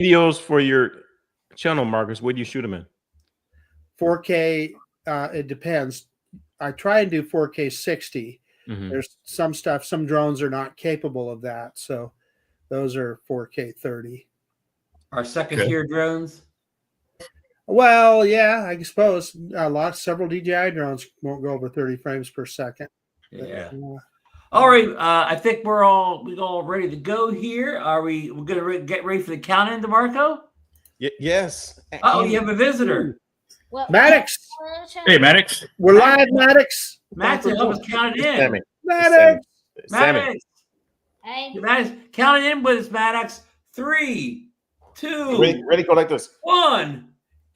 videos for your channel, Marcus? Where do you shoot them in? 4K. It depends. I try and do 4K 60. There's some stuff. Some drones are not capable of that, so those are 4K 30. Our second-tier drones. Well, yeah, I suppose several DJI drones won't go over 30 frames per second. Yeah. All right. I think we're all ready to go here. We're gonna get ready for the count-in, DeMarco? Yes. Oh, you have a visitor. Well, Maddox. Hey, Maddox. We're live, Maddox. Max, help us count it in. Sammy. Maddox. Maddox. Hey. Maddox, count it in with us, Maddox. 3, 2, Ready, go like this. 1.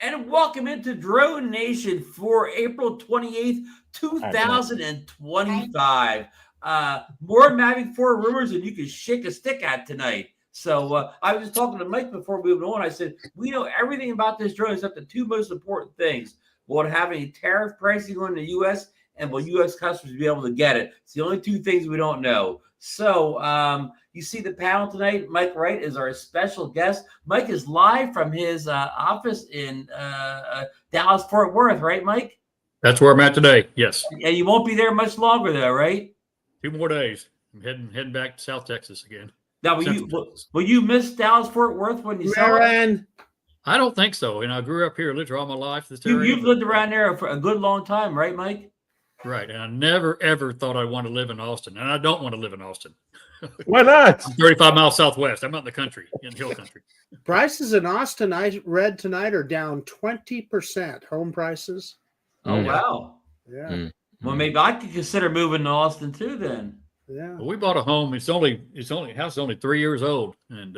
And welcome into DroneNation for April 28th, 2025. More Mavic 4 rumors than you can shake a stick at tonight. So I was just talking to Mike before we went on. I said, we know everything about this drone except the two most important things. Will it have any tariff pricing on the U.S. and will U.S. customers be able to get it? It's the only two things we don't know. So you see the panel tonight. Mike Wright is our special guest. Mike is live from his office in Dallas, Fort Worth, right, Mike? That's where I'm at today. Yes. And you won't be there much longer, though, right? 2 more days. I'm heading back to South Texas again. Now, will you miss Dallas, Fort Worth when you saw it? I don't think so. I grew up here, lived here all my life. You've lived around there for a good long time, right, Mike? Right. And I never, ever thought I'd want to live in Austin. And I don't want to live in Austin. Why not? I'm 35 miles southwest. I'm out in the country, in hill country. Prices in Austin, I read tonight, are down 20%. Home prices. Oh, wow. Yeah. Well, maybe I could consider moving to Austin too then. Yeah. Well, we bought a home. House is only 3 years old, and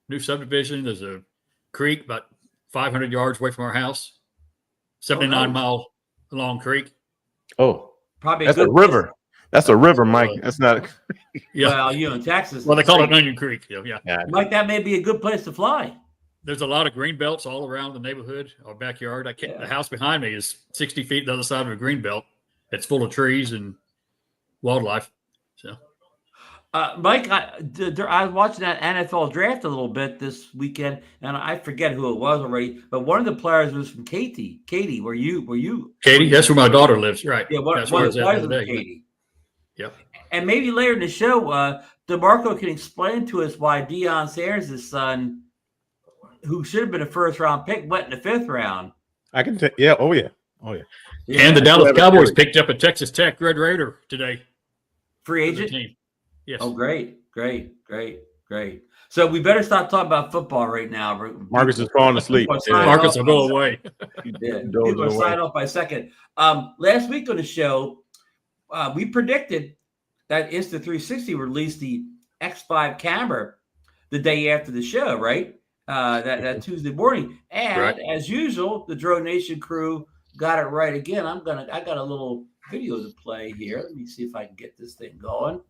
new subdivision. There's a creek about 500 yards away from our house. 79-mile long creek. Oh, probably that's a river. That's a river, Mike. That's not. Yeah. Well, you in Texas. Well, they call it Onion Creek. Yeah. Mike, that may be a good place to fly. There's a lot of green belts all around the neighborhood, our backyard. The house behind me is 60 feet the other side of a green belt. It's full of trees and wildlife. So, Mike, I was watching that NFL draft a little bit this weekend, and I forget who it was already, but one of the players was from Katy. Katy, were you? Katy, that's where my daughter lives, right? Yeah, that's where the players was Katy. Yep. And maybe later in the show, DeMarco can explain to us why Deion Sanders' son, who should have been a first-round pick, went in the 5th round. I can tell. Yeah. Oh yeah. And the Dallas Cowboys picked up a Texas Tech Red Raider today. Free agent? Yes. Oh, great. So we better stop talking about football right now. Marcus is falling asleep. Marcus will go away. People are signing off by second. Last week on the show, we predicted that Insta360 released the X5 camera the day after the show, right? That Tuesday morning. And as usual, the DroneNation crew got it right again. I got a little video to play here. Let me see if I can get this thing going.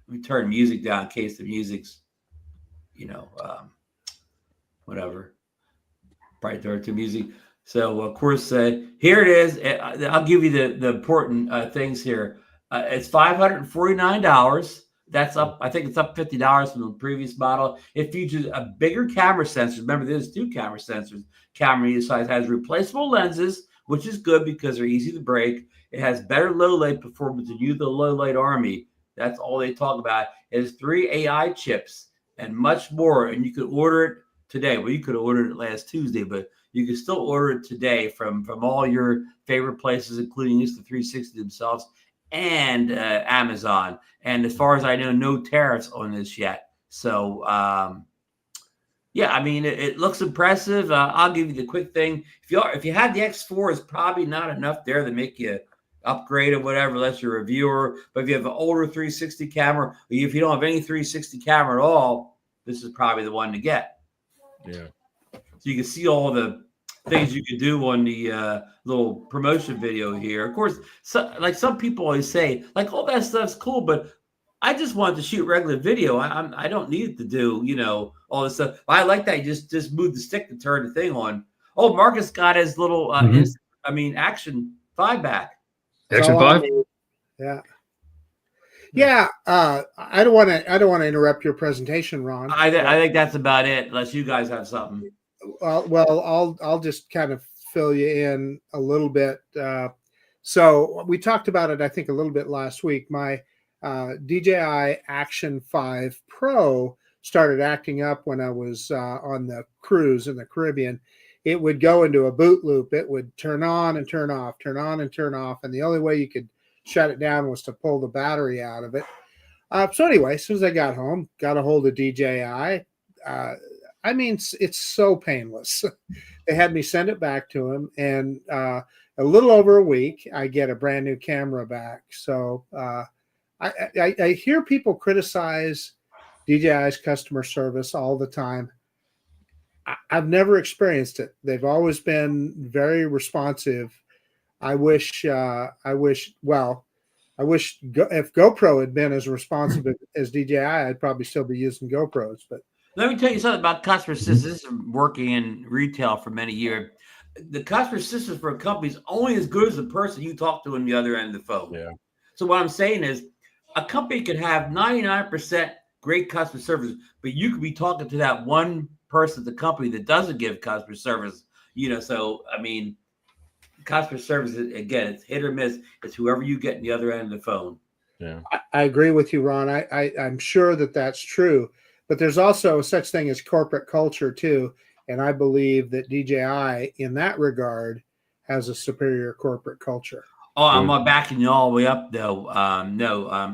Let me turn music down in case the music's, whatever. Probably turn to music. So, of course, here it is. I'll give you the important things here. It's $549. That's up. I think it's up $50 from the previous model. It features a bigger camera sensor. Remember, there's 2 camera sensors. Camera either side has replaceable lenses, which is good because they're easy to break. It has better low light performance than the low light army. That's all they talk about. It has 3 AI chips and much more. And you could order it today. Well, you could have ordered it last Tuesday, but you can still order it today from all your favorite places, including Insta360 themselves and Amazon. And as far as I know, no tariffs on this yet. So, yeah, I mean, it looks impressive. I'll give you the quick thing. If you had the X4, it's probably not enough there to make you upgrade or whatever, unless you're a viewer. But if you have an older 360 camera, or if you don't have any 360 camera at all, this is probably the one to get. Yeah. So you can see all the things you can do on the little promotion video here. Of course, like some people always say, like, all that stuff's cool, but I just wanted to shoot regular video. I don't need to do, all this stuff. I like that. You just move the stick to turn the thing on. Oh, Marcus got his little, Action 5 back. Action 5? Yeah. Yeah, I don't want to interrupt your presentation, Ron. I think that's about it. Unless you guys have something. I'll just kind of fill you in a little bit. So we talked about it, I think, a little bit last week. My DJI Action 5 Pro started acting up when I was on the cruise in the Caribbean. It would go into a boot loop. It would turn on and turn off, turn on and turn off. And the only way you could shut it down was to pull the battery out of it. So anyway, as soon as I got home, got a hold of DJI. I mean, it's so painless. They had me send it back to them, and a little over a week, I get a brand new camera back. So I hear people criticize DJI's customer service all the time. I've never experienced it. They've always been very responsive. I wish if GoPro had been as responsive as DJI, I'd probably still be using GoPros. But let me tell you something about customer assistance. This is working in retail for many years. The customer assistance for a company is only as good as the person you talk to on the other end of the phone. Yeah. So what I'm saying is, a company could have 99% great customer service, but you could be talking to that one person at the company that doesn't give customer service. So I mean, customer service, again, it's hit or miss. It's whoever you get in the other end of the phone. Yeah, I agree with you, Ron. I'm sure that's true, but there's also such thing as corporate culture too, and I believe that DJI, in that regard, has a superior corporate culture. Oh, I'm not backing you all the way up though.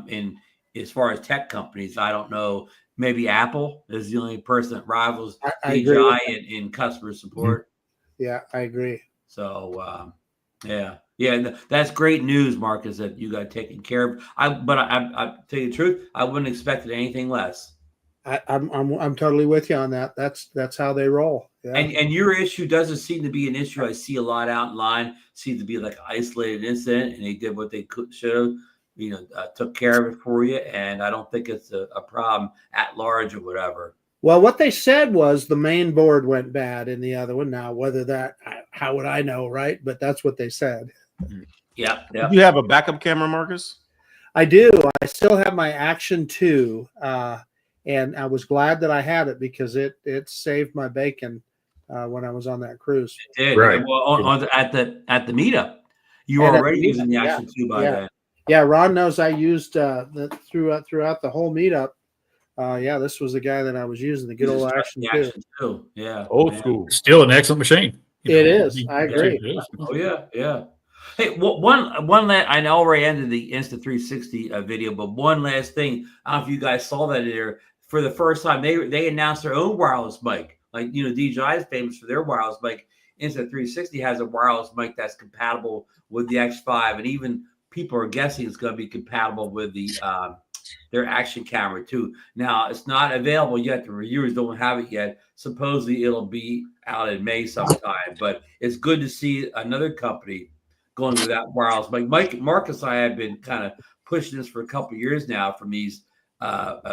In as far as tech companies, I don't know. Maybe Apple is the only person that rivals DJI in customer support. Yeah, I agree. So, yeah, that's great news, Marcus, that you got taken care of. But I tell you the truth, I wouldn't expect anything less. I'm totally with you on that. That's how they roll. Yeah. And your issue doesn't seem to be an issue. I see a lot out in line. Seems to be like an isolated incident, and they did what they should have. Took care of it for you, and I don't think it's a problem at large or whatever. Well, what they said was the main board went bad in the other one. Now, how would I know, right? But that's what they said. Yeah. You have a backup camera, Marcus? I do. I still have my Action 2, and I was glad that I had it because it saved my bacon when I was on that cruise. It did. Right. Well, at the meetup, you were already using the Action 2 by then. Yeah, Ron knows I used throughout the whole meetup. This was the guy that I was using, the good old Action 2. Yeah, Old school. Still an excellent machine. It is. I agree. Oh yeah. Hey, one last. I already ended the Insta360 video, but one last thing. I don't know if you guys saw that there. For the first time, they announced their own wireless mic. Like DJI is famous for their wireless mic. Insta360 has a wireless mic that's compatible with the X5, and even people are guessing it's going to be compatible with the their action camera too. Now it's not available yet. The reviewers don't have it yet. Supposedly it'll be out in May sometime. But it's good to see another company going with that wireless. Like Marcus and I have been kind of pushing this for a couple of years now from these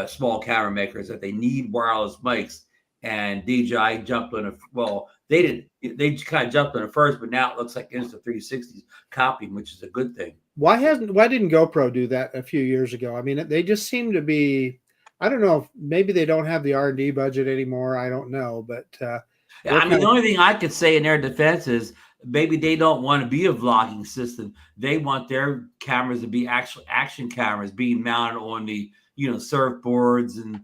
small camera makers that they need wireless mics. And DJI jumped on it. Well, they didn't. They kind of jumped on it first, but now it looks like Insta360's copying, which is a good thing. Why didn't GoPro do that a few years ago? I mean, they just seem to be. I don't know. Maybe they don't have the R&D budget anymore. I don't know, but the only thing I could say in their defense is maybe they don't want to be a vlogging system. They want their cameras to be actual action cameras being mounted on the surfboards and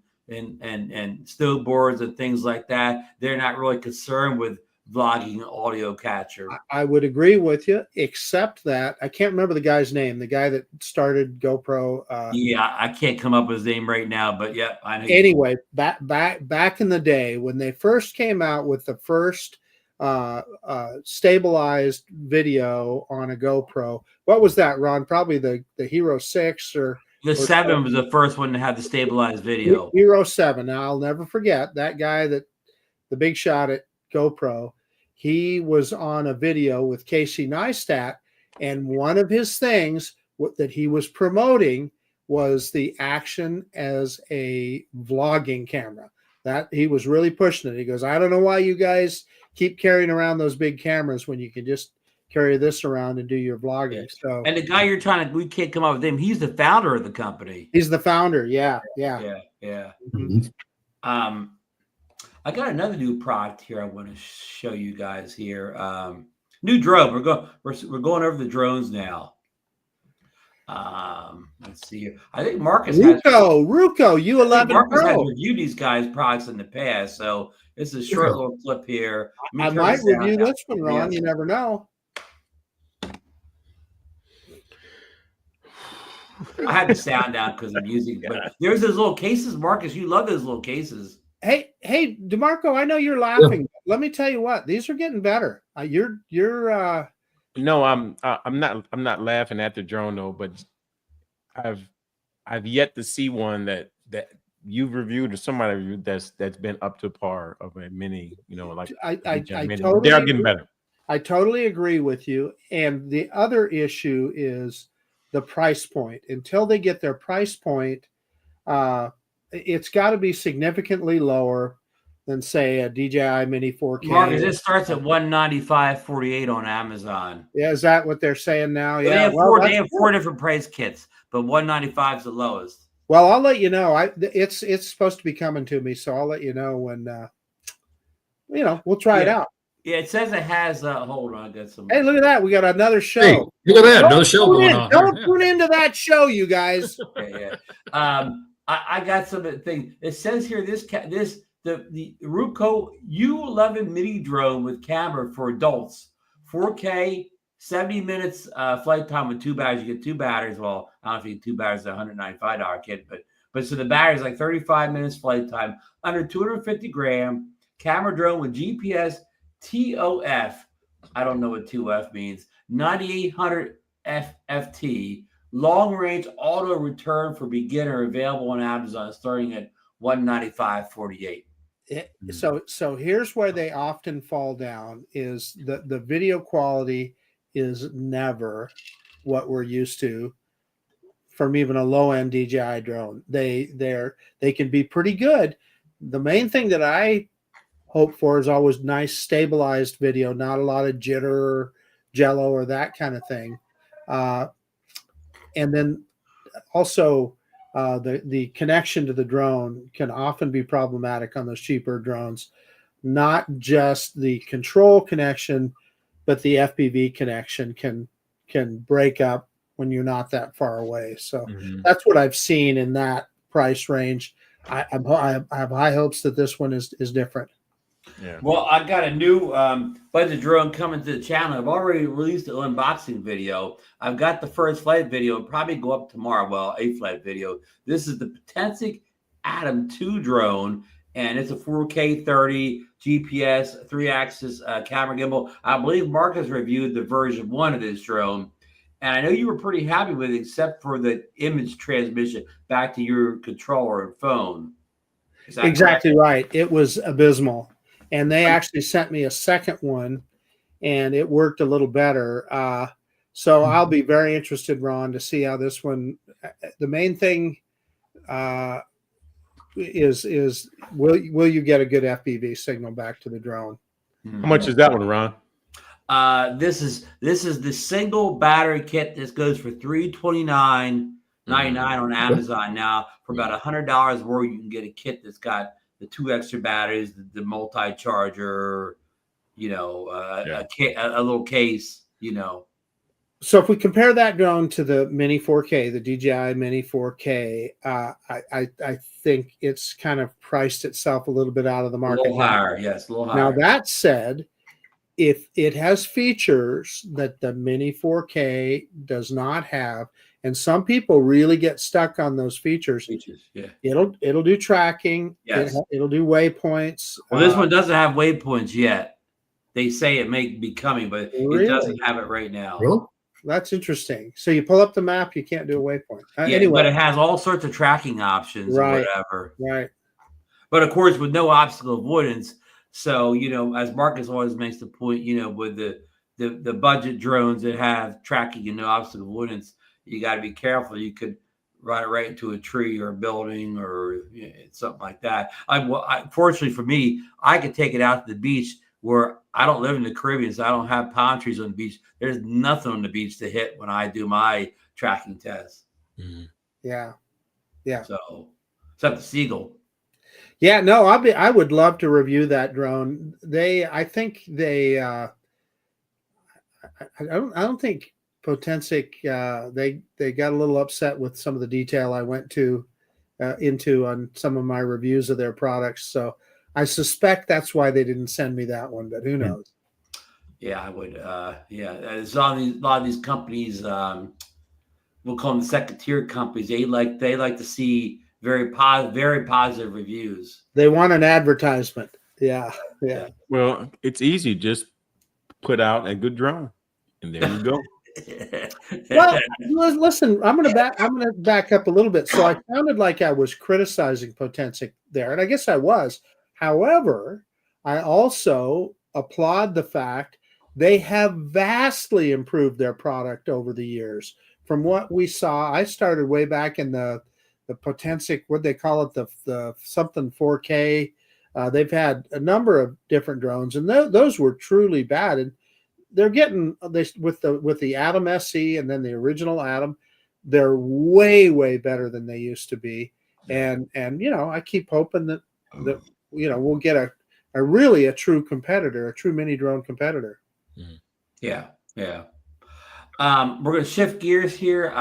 snowboards and things like that. They're not really concerned with vlogging audio capture. I would agree with you, except that I can't remember the guy's name, the guy that started GoPro. I can't come up with his name right now, but yeah, I know. Anyway, back in the day when they first came out with the first stabilized video on a GoPro, what was that, Ron? Probably the Hero 6 or the 7 was the first one to have the stabilized video. Hero 7. Now I'll never forget that guy, the big shot at GoPro. He was on a video with Casey Neistat, and one of his things that he was promoting was the Action as a vlogging camera. That he was really pushing it. He goes, I don't know why you guys keep carrying around those big cameras when you can just carry this around and do your vlogging. So, and the guy you're trying to, we can't come up with him. He's the founder of the company. he's the founder. Yeah. Yeah. Mhm. I got another new product here I want to show you guys here. New drone. We're going over the drones now. Let's see here. I think Marcus Ruco U11 Marcus has Pro. reviewed these guys' products in the past, so it's a short little clip here. I might review this one, Ron. You never know. I had the sound down because of music, but there's those little cases, Marcus. You love those little cases. Hey, DeMarco, I know you're laughing. Let me tell you what, these are getting better. You're No, I'm not laughing at the drone though, but I've yet to see one that you've reviewed or somebody reviewed that's been up to par of a mini, like I Mini. totally They are getting better. I totally agree with you. And the other issue is the price point. Until they get their price point, it's got to be significantly lower than, say, a DJI Mini 4K. Marcus, it starts at $195.48 on Amazon. Yeah, is that what they're saying now? They Yeah, have four different price kits, but $195 is the lowest. Well, I'll let you know. It's supposed to be coming to me, so I'll let you know when. We'll try it out. Yeah, it says it has. Hold on, I got some. Hey, look at that! We got another show. Hey, look at that! Another show going on. Don't tune into that show, you guys. Yeah. I got some things. It says here the Ruco U11 mini drone with camera for adults, 4K, 70 minutes flight time with 2 batteries. You get 2 batteries. Well, I don't know if you get 2 batteries, a $195 kit, but so the battery is like 35 minutes flight time, under 250 gram, camera drone with GPS, TOF. I don't know what TOF means. 9800 FFT. Long range auto return for beginner, available on Amazon, starting at $195.48. So here's where they often fall down: is the video quality is never what we're used to from even a low end DJI drone. They can be pretty good. The main thing that I hope for is always nice stabilized video, not a lot of jitter or jello or that kind of thing. And then also the connection to the drone can often be problematic on those cheaper drones. Not just the control connection, but the FPV connection can break up when you're not that far away. So that's what I've seen in that price range. I have high hopes that this one is different. Yeah. Well, I got a new budget drone coming to the channel. I've already released an unboxing video. I've got the first flight video. It'll probably go up tomorrow. Well, a flight video. This is the Potensic Atom 2 drone, and it's a 4K 30 GPS 3-axis camera gimbal. I believe Marcus reviewed the version 1 of this drone, and I know you were pretty happy with it, except for the image transmission back to your controller and phone. Is that exactly correct? Right? It was abysmal. And they actually sent me a second one, and it worked a little better. So I'll be very interested, Ron, to see how this one. The main thing is will you get a good FPV signal back to the drone? How much is that one, Ron? This is the single battery kit. This goes for $329.99 on Amazon now. For about $100 more, you can get a kit that's got the 2 extra batteries, the multi-charger, a little case, So if we compare that drone to the Mini 4K, the DJI Mini 4K, I think it's kind of priced itself a little bit out of the market. A little higher, yes, a little higher. Now that said, if it has features that the Mini 4K does not have, and some people really get stuck on those features. Yeah. It'll do tracking. Yes. It'll do waypoints. Well, this one doesn't have waypoints yet. They say it may be coming, but Really? it doesn't have it right now. Really? That's interesting. So you pull up the map, you can't do a waypoint. Yeah, Anyway, but it has all sorts of tracking options Right. or whatever. right. But of course, with no obstacle avoidance. So, as Marcus always makes the point, with the budget drones that have tracking and no obstacle avoidance, you got to be careful. You could run it right into a tree or a building or something like that. Fortunately for me, I could take it out to the beach where I don't live in the Caribbean, so I don't have palm trees on the beach. There's nothing on the beach to hit when I do my tracking test. Yeah. So except the Seagull. Yeah, no, I would love to review that drone. I think I don't think Potensic, they got a little upset with some of the detail I went into on some of my reviews of their products. So I suspect that's why they didn't send me that one, but who knows? Yeah, I would. Yeah, there's a lot of these companies. We'll call them second tier companies. They like to see very positive reviews. They want an advertisement. Yeah. Well, it's easy. Just put out a good drone, and there you go. Well, listen, I'm gonna back up a little bit. So I sounded like I was criticizing Potensic there, and I guess I was. However, I also applaud the fact they have vastly improved their product over the years. From what we saw, I started way back in the Potensic, what they call it, the something 4K. They've had a number of different drones, and those were truly bad. And they're getting this with the Atom SE and then the original Atom. They're way better than they used to be. And I keep hoping that we'll get a true competitor, a true mini drone competitor. Yeah. We're going to shift gears here.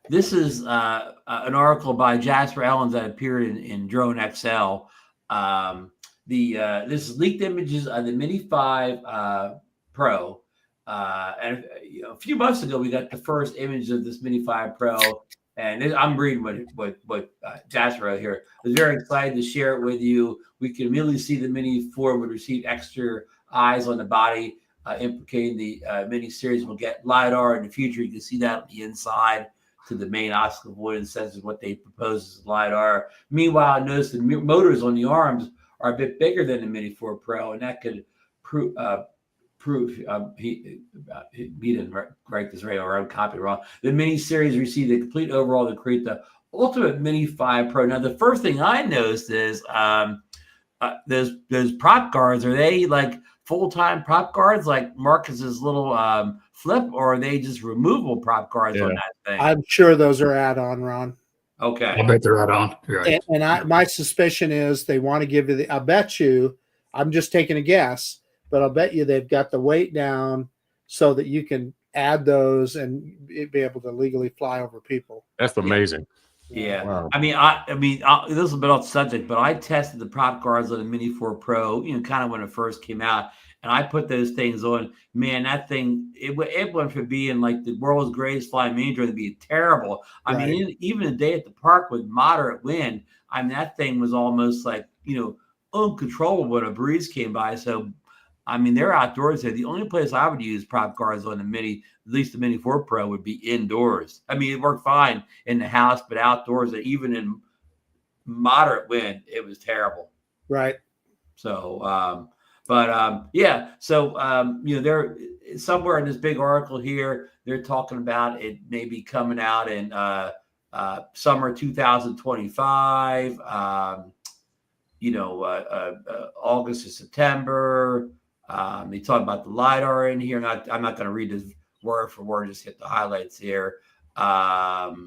This is an article by Jasper Ellens that appeared in Drone XL. This is leaked images of the Mini 5 Pro. And a few months ago, we got the first image of this Mini 5 Pro. And I'm reading what Jasper wrote here. I was very excited to share it with you. We can immediately see the Mini 4 would receive extra eyes on the body, implicating the Mini series will get LiDAR in the future. You can see that on the inside to the main obstacle avoidance sensors, what they propose as LiDAR. Meanwhile, I noticed the motors on the arms are a bit bigger than the Mini 4 Pro, and that could prove he didn't write this right, or I copied it wrong. The Mini series received a complete overhaul to create the ultimate Mini 5 Pro. Now, the first thing I noticed is those prop guards. Are they like full-time prop guards, like Marcus's little flip, or are they just removable prop guards on that thing? I'm sure those are add-on, Ron. Okay, I bet they're add-on. Right. And my suspicion is they want to give you I bet you, I'm just taking a guess, but I'll bet you they've got the weight down so that you can add those and be able to legally fly over people. That's amazing. Yeah. Wow. I mean, this is a bit off subject, but I tested the prop guards on the Mini 4 Pro, kind of when it first came out, and I put those things on. Man, that thing, it went from being like the world's greatest flying mini drone to be terrible. I mean, even a day at the park with moderate wind, I mean, that thing was almost like, uncontrollable when a breeze came by. So, I mean, they're outdoors there. The only place I would use prop guards on the Mini, at least the Mini 4 Pro, would be indoors. I mean, it worked fine in the house, but outdoors, even in moderate wind, it was terrible. Right. So, yeah. So, they're somewhere in this big article here, they're talking about it maybe coming out in summer 2025, August or September. They talk about the LiDAR in here. I'm not going to read this word for word, just hit the highlights here. What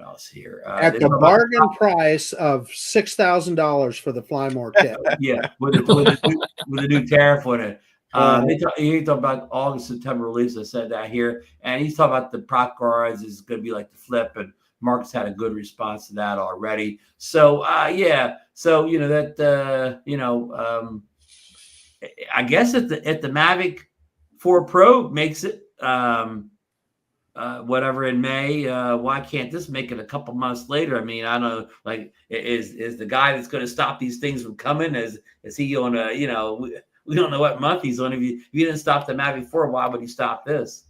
else here? At the bargain price of $6,000 for the Flymore kit. Yeah, with a new tariff on it. He talk about August, September release. I said that here. And he's talking about the prop guards is going to be like the flip, and Mark's had a good response to that already. So, yeah. So, I guess if the Mavic 4 Pro makes it whatever in May, why can't this make it a couple months later? I mean, I don't know, like, is the guy that's going to stop these things from coming, is he on a, we don't know what month he's on. If you didn't stop the Mavic 4, why would he stop this?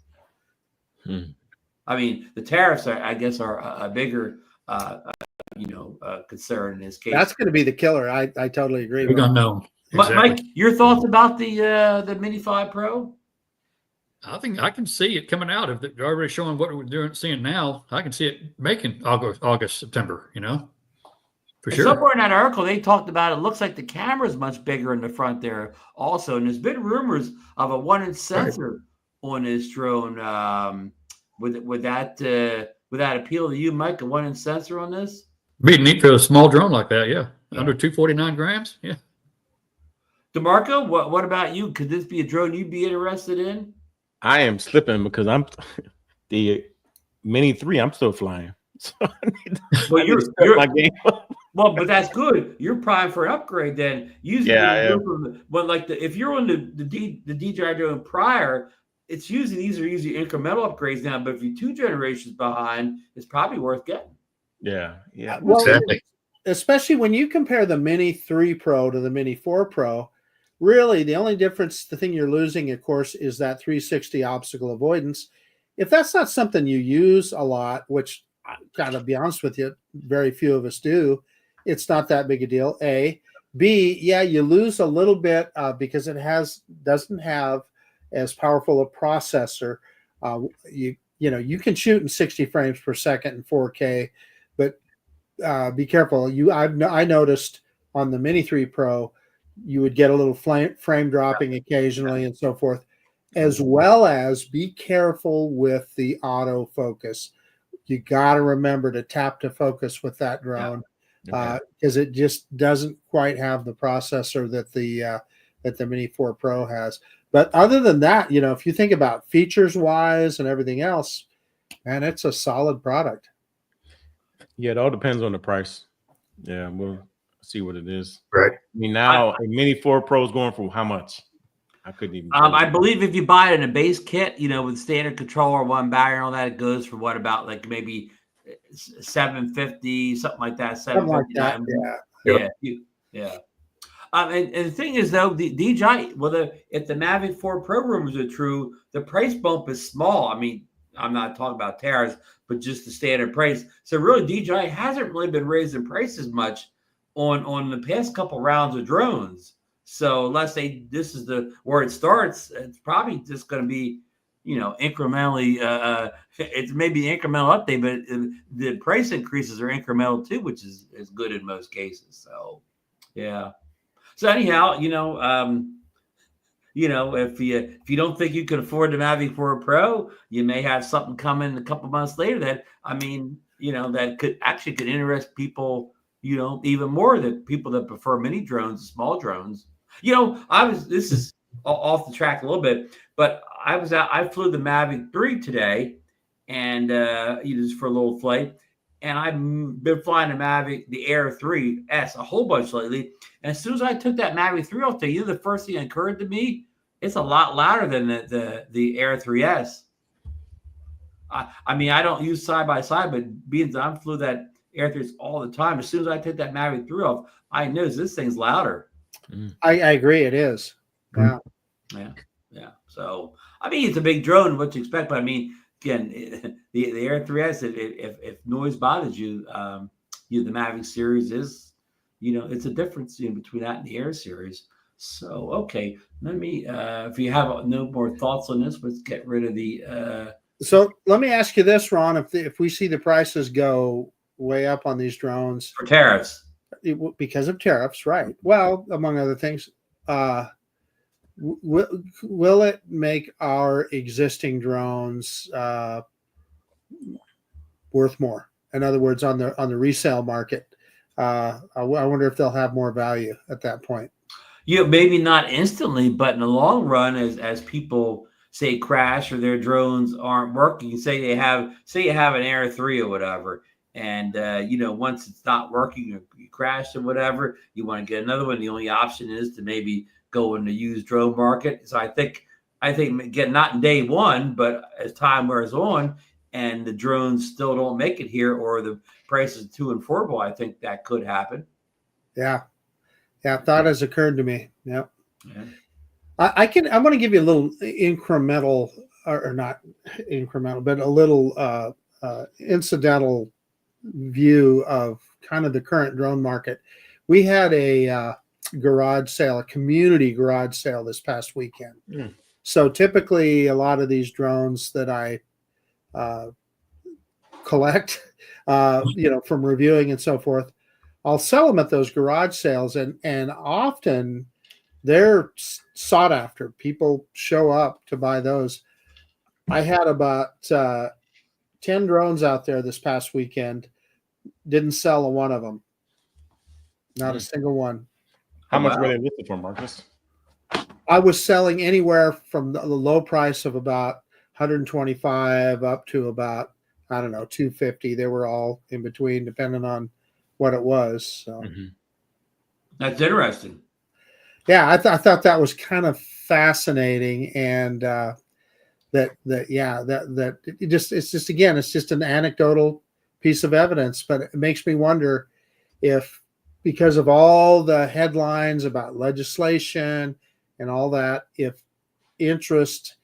I mean, the tariffs I guess are a bigger concern in this case. That's going to be the killer. I totally agree. We're gonna know. Exactly. Mike, your thoughts about the Mini 5 Pro? I think I can see it coming out. If they're already showing what we're seeing now, I can see it making August, September. For And sure. somewhere in that article, they talked about it looks like the camera is much bigger in the front there also. And there's been rumors of a 1-inch sensor on this drone. Would that appeal to you, Mike? A 1-inch sensor on this? Be neat for a small drone like that. Yeah. Yeah. Under 249 grams. Yeah. DeMarco, what about you? Could this be a drone you'd be interested in? I am slipping because I'm the Mini 3. I'm still flying. So I need to, Well, I need to step my game up. Well, but that's good. You're primed for an upgrade then. Usually, Yeah, if you're on the DJI drone prior, it's usually these are usually incremental upgrades now. But if you're 2 generations behind, it's probably worth getting. Yeah. Well, Exactly. especially when you compare the Mini 3 Pro to the Mini 4 Pro, really the only difference, the thing you're losing, of course, is that 360 obstacle avoidance. If that's not something you use a lot, which I gotta be honest with you, very few of us do, it's not that big a deal. A. B, yeah, you lose a little bit because it doesn't have as powerful a processor. You know you can shoot in 60 frames per second in 4K, but be careful. I noticed on the Mini 3 Pro, you would get a little frame dropping occasionally and so forth, as well as be careful with the autofocus. You got to remember to tap to focus with that drone because it just doesn't quite have the processor that the Mini 4 Pro has. But other than that, if you think about features wise and everything else, man, it's a solid product. Yeah, it all depends on the price. Yeah, we'll see what it is. Right. I mean, now a Mini 4 Pro is going for how much? I couldn't even. I believe if you buy it in a base kit, with standard controller, 1 battery, and all that, it goes for what about like maybe $750, something like that. Something like that. Yeah. And the thing is, though, the DJI, if the Mavic 4 Pro rumors are true, the price bump is small. I mean, I'm not talking about tariffs, but just the standard price. So really, DJI hasn't really been raising prices much on the past couple rounds of drones. So unless this is where it starts, it's probably just going to be, incrementally. It's maybe an incremental update, but the price increases are incremental too, which is good in most cases. So, yeah. So anyhow, if you don't think you can afford the Mavic 4 Pro, you may have something coming a couple months later that that could interest people, even more, that people that prefer mini drones, small drones. This is off the track a little bit, but I flew the Mavic 3 today, and just for a little flight, and I've been flying the Mavic, the Air 3S a whole bunch lately. And as soon as I took that Mavic 3 off, the first thing that occurred to me, it's a lot louder than the Air 3S. I mean, I don't use side by side, but being that I flew that Air 3S all the time, as soon as I took that Mavic 3 off, I noticed this thing's louder. I agree, it is. Yeah. So I mean, it's a big drone, what you expect, but I mean, again, the Air 3S, if noise bothers you, the Mavic series is, it's a difference between that and the Air series. So, okay, let me, if you have no more thoughts on this, let's get rid of the. So let me ask you this, Ron: if we see the prices go way up on these drones for tariffs, because of tariffs, right? Well, among other things, will it make our existing drones worth more? In other words, on the resale market, I wonder if they'll have more value at that point. Maybe not instantly, but in the long run, as people say crash or their drones aren't working, say you have an Air 3 or whatever, and once it's not working or you crash or whatever, you want to get another one. The only option is to maybe go in the used drone market. So I think again, not in day one, but as time wears on and the drones still don't make it here, or the price is too affordable, I think that could happen. Yeah, thought has occurred to me. Yep. Yeah. I'm going to give you a little incremental, or not incremental, but a little incidental view of kind of the current drone market. We had a garage sale, a community garage sale this past weekend. So typically a lot of these drones that I collect, from reviewing and so forth, I'll sell them at those garage sales, and often they're sought after. People show up to buy those. I had about 10 drones out there this past weekend. Didn't sell a one of them. Not a single one. How much wow. were they listed for, Marcus? I was selling anywhere from the low price of about 125 up to about, I don't know, 250. They were all in between, depending on what it was. So, That's interesting. yeah, I thought that was kind of fascinating, and that it's just an anecdotal piece of evidence, but it makes me wonder if, because of all the headlines about legislation and all that, if interest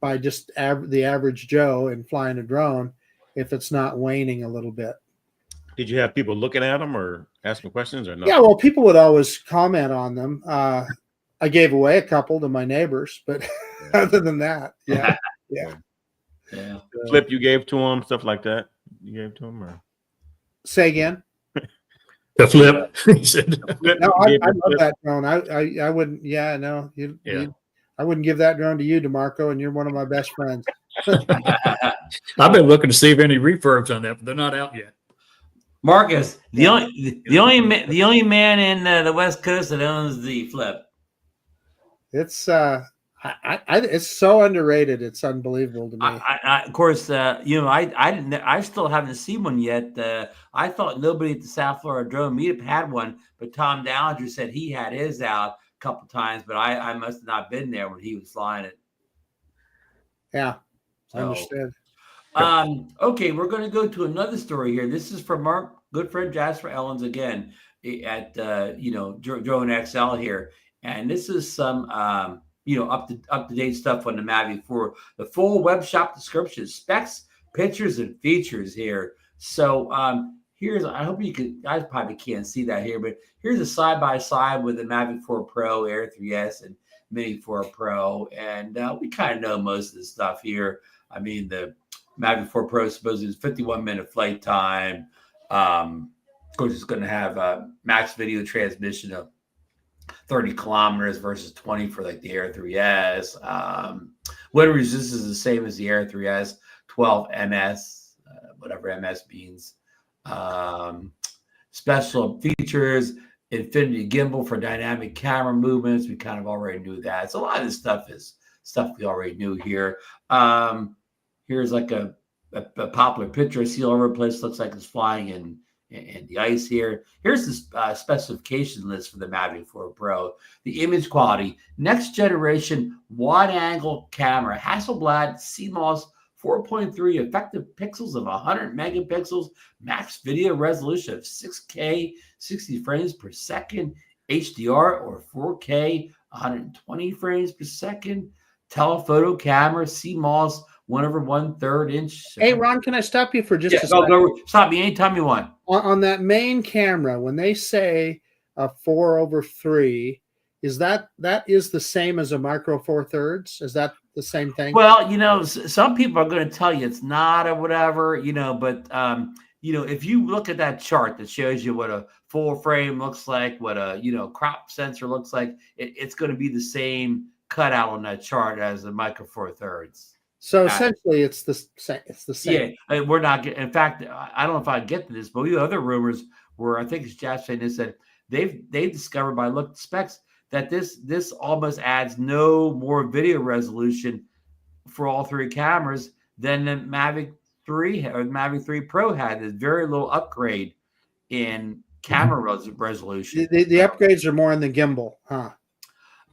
by just the average Joe in flying a drone, if it's not waning a little bit. Did you have people looking at them or asking questions or no? Yeah, well, people would always comment on them. I gave away a couple to my neighbors, but other than that, yeah. Flip you gave to them, stuff like that. You gave to them, or Say again. The flip. He said. No, I love that drone. I wouldn't. Yeah, no, I wouldn't give that drone to you, DeMarco, and you're one of my best friends. I've been looking to see if any refurbs on that, but they're not out yet. Marcus, the only man in the West Coast that owns the Flip. It's it's so underrated. It's unbelievable to me. Of course, I still haven't seen one yet. I thought nobody at the South Florida Drone Meetup had one, but Tom Dallinger said he had his out a couple times, but I must have not been there when he was flying it. Yeah, So, I understand. Okay, we're going to go to another story here. This is from our good friend Jasper Ellens again at Drone XL here, and this is some up to date stuff on the Mavic 4. The full web shop description, specs, pictures, and features here. So I hope you guys probably can't see that here, but here's a side by side with the Mavic 4 Pro, Air 3S, and Mini 4 Pro, and we kind of know most of the stuff here. I mean, the Mavic 4 Pro supposedly is 51-minute flight time. Of course, it's going to have a max video transmission of 30 kilometers versus 20 for like the Air 3S. Wind resistance is the same as the Air 3S, 12 ms, whatever ms means. Special features, infinity gimbal for dynamic camera movements. We kind of already knew that. So a lot of this stuff is stuff we already knew here. Here's like a popular picture I see all over the place. Looks like it's flying in the ice here. Here's the specification list for the Mavic 4 Pro. The image quality, next generation wide angle camera, Hasselblad CMOS 4.3 effective pixels of 100 megapixels, max video resolution of 6K, 60 frames per second, HDR or 4K, 120 frames per second, telephoto camera, CMOS 1/1/3 inch. Hey, Ron, can I stop you for just a second? Go, stop me anytime you want. On that main camera, when they say a 4/3, is that is the same as a micro 4/3? Is that the same thing? Well, some people are going to tell you it's not or whatever, but if you look at that chart that shows you what a full frame looks like, what a crop sensor looks like, it's going to be the same cutout on that chart as the micro 4/3. So essentially, it's the same. It's the same. Yeah, we're not getting. In fact, I don't know if I get to this, but we have other rumors where I think it's Jeff saying this, that they've discovered by looking at specs that this almost adds no more video resolution for all three cameras than the Mavic 3 or the Mavic 3 Pro had. There's very little upgrade in camera resolution. The upgrades are more in the gimbal, huh?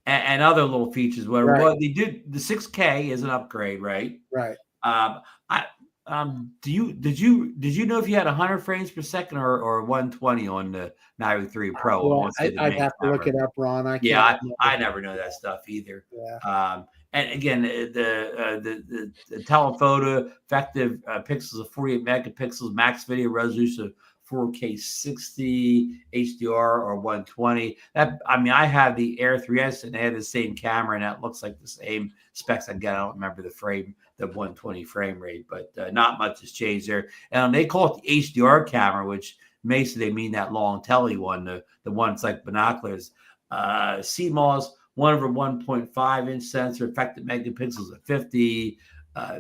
And other little features. Whatever. Right. Well, they did. The 6K is an upgrade, right? Right. Did you know if you had 100 frames per second or 120 on the Mavic 3 Pro? Well, I'd have to look it up, Ron. I never know that stuff either. Yeah. And again, the telephoto effective pixels of 48 megapixels, max video resolution of 4K 60, HDR or 120. I have the Air 3S and they have the same camera and that looks like the same specs. Again, I don't remember the 120 frame rate, but not much has changed there. And they call it the HDR camera, which Mesa, they mean that long telly one, the one that's like binoculars. CMOS 1/1.5 inch sensor, effective megapixels of 50,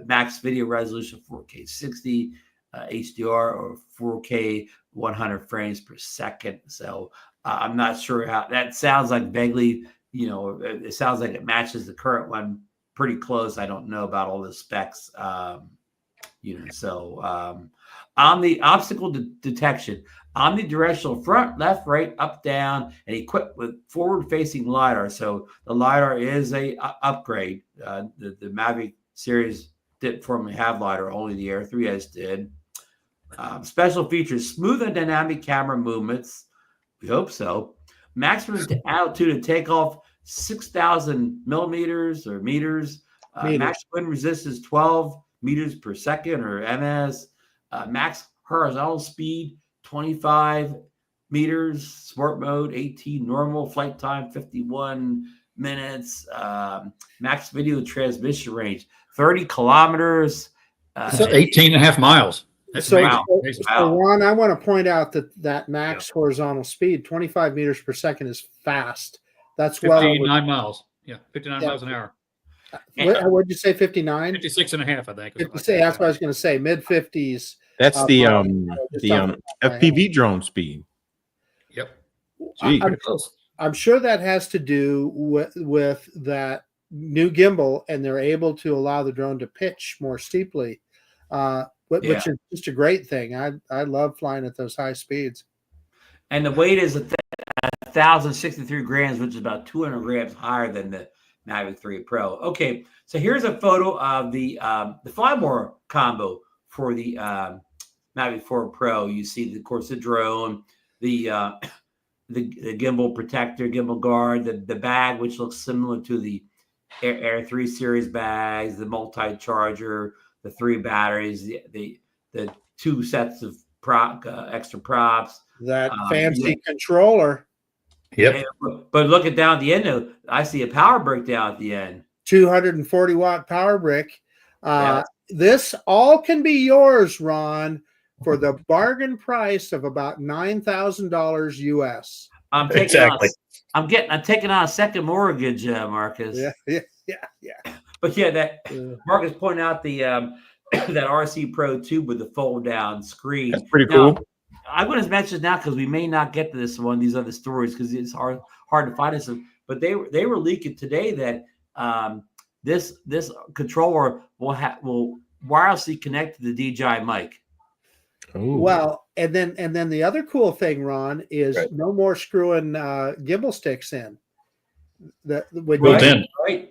max video resolution 4K 60, HDR or 4K 100 frames per second. So I'm not sure how that sounds like vaguely, it sounds like it matches the current one pretty close. I don't know about all the specs. On the obstacle detection, omnidirectional front, left, right, up, down, and equipped with forward-facing LiDAR. So the LiDAR is a upgrade. The Mavic series didn't formerly have LiDAR, only the Air 3S did. Special features, smooth and dynamic camera movements. We hope so. Maximum altitude of takeoff, 6,000 millimeters or meters. Max wind resistance, 12 meters per second or ms. Max horizontal speed 25 meters, sport mode 18, normal flight time 51 minutes, max video transmission range 30 kilometers. That's 18 and a half miles. That's So, amazing. so Ron, I want to point out that max horizontal speed, 25 meters per second, is fast. That's well over 59 miles. Yeah, 59 miles an hour. What did you say? 59? 56 and a half, I think. 50, that's what I was going to say. Mid 50s. That's the FPV drone speed. Yep. Gee. I'm sure that has to do with that new gimbal, and they're able to allow the drone to pitch more steeply, which is just a great thing. I love flying at those high speeds. And the weight is 1,063 grams, which is about 200 grams higher than the Mavic 3 Pro. Okay, so here's a photo of the Flymore combo for the Mavic 4 Pro. You see, of course, the drone, the gimbal protector, gimbal guard, the bag, which looks similar to the Air 3 series bags, the multi-charger, the 3 batteries, the 2 sets of extra props. That fancy controller. Yep. But look at down at the end, though, I see a power brick down at the end. 240 watt power brick. This all can be yours, Ron, for the bargain price of about $9,000 US. I'm taking on a second mortgage, Marcus. Yeah. But Marcus pointed out the that RC Pro 2 with the fold down screen. That's pretty cool. I'm going to mention now because we may not get to this one, these other stories, because it's hard to find this. But they were leaking today that this controller will wirelessly connect to the DJI mic. Ooh. Well, and then the other cool thing, Ron, is no more screwing gimbal sticks in. Right.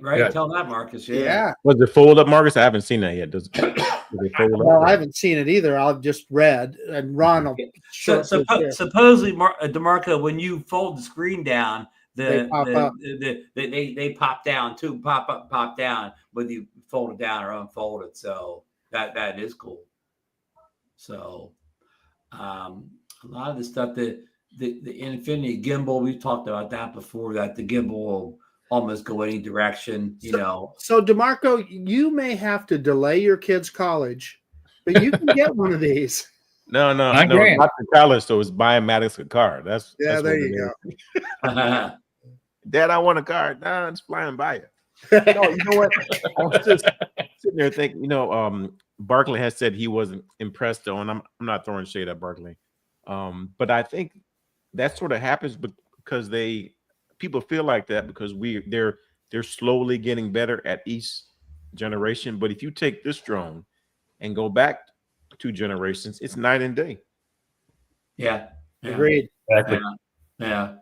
Yeah. Tell that, Marcus. Yeah. Was it fold up, Marcus? I haven't seen that yet. Does it fold up? Well, I haven't seen it either. I've just read, and Ron will supposedly, DeMarco, when you fold the screen down, they pop down too, pop up, pop down, whether you fold it down or unfold it. So that is cool. So a lot of the stuff that the Infinity gimbal, we've talked about that before, that the gimbal will almost go any direction, So DeMarco, you may have to delay your kid's college, but you can get one of these. No, not the college. So it's buying Maddox a car. That's there you go. Dad, I want a car. Nah, it's flying by you. No, you know what? I was just sitting there thinking, Barkley has said he wasn't impressed though, and I'm not throwing shade at Barkley. But I think that sort of happens because people feel like that because they're slowly getting better at each generation. But if you take this drone and go back 2 generations, it's night and day. Yeah. Agreed. Exactly. Yeah.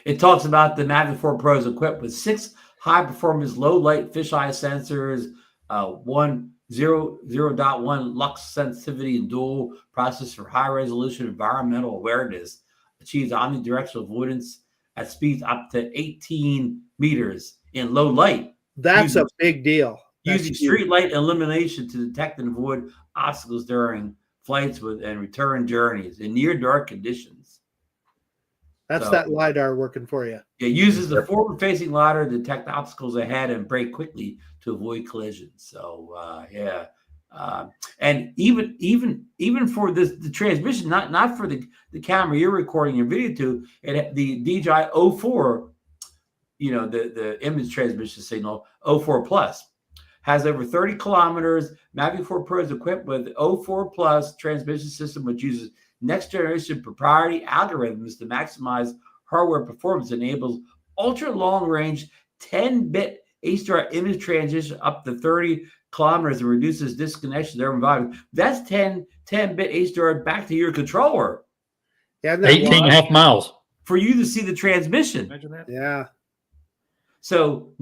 It talks about the Mavic 4 Pro is equipped with 6 high-performance low-light fisheye sensors, 0.1 lux sensitivity and dual process for high-resolution environmental awareness, achieves omnidirectional avoidance at speeds up to 18 meters in low light. That's a big deal. Using street light illumination to detect and avoid obstacles during flights and return journeys in near dark conditions. That's that LiDAR working for you. It uses the forward-facing LiDAR to detect obstacles ahead and brake quickly to avoid collisions. So, And even for the transmission, not for the camera you're recording your video to, the DJI 04, the image transmission signal 04 Plus has over 30 kilometers. Mavic 4 Pro is equipped with 04 Plus transmission system, which uses next generation proprietary algorithms to maximize hardware performance, enables ultra long range 10-bit HDR image transition up to 30 kilometers and reduces disconnection there environment. That's 10-bit HDR back to your controller. Yeah, 18 and a half miles. For you to see the transmission. Imagine that. Yeah. So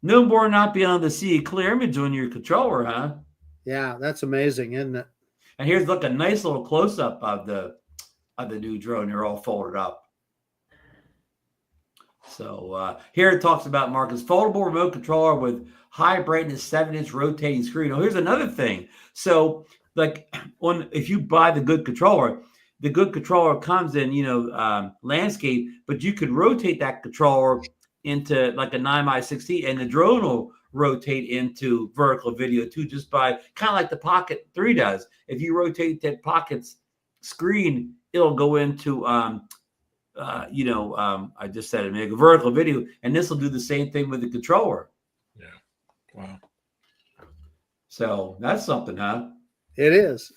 no more not being able to see a clear image on your controller, huh? Yeah, that's amazing, isn't it? And here's a nice little close up of the new drone. They're all folded up. So here it talks about Marcus foldable remote controller with high brightness 7-inch rotating screen. Oh, here's another thing. So if you buy the good controller comes in landscape, but you could rotate that controller into like a 9x16, and the drone will rotate into vertical video too, just by kind of like the Pocket 3 does. If you rotate that Pocket's screen, it'll go into I just said it, make a vertical video, and this will do the same thing with the controller. Yeah. Wow. So that's something, huh? It is.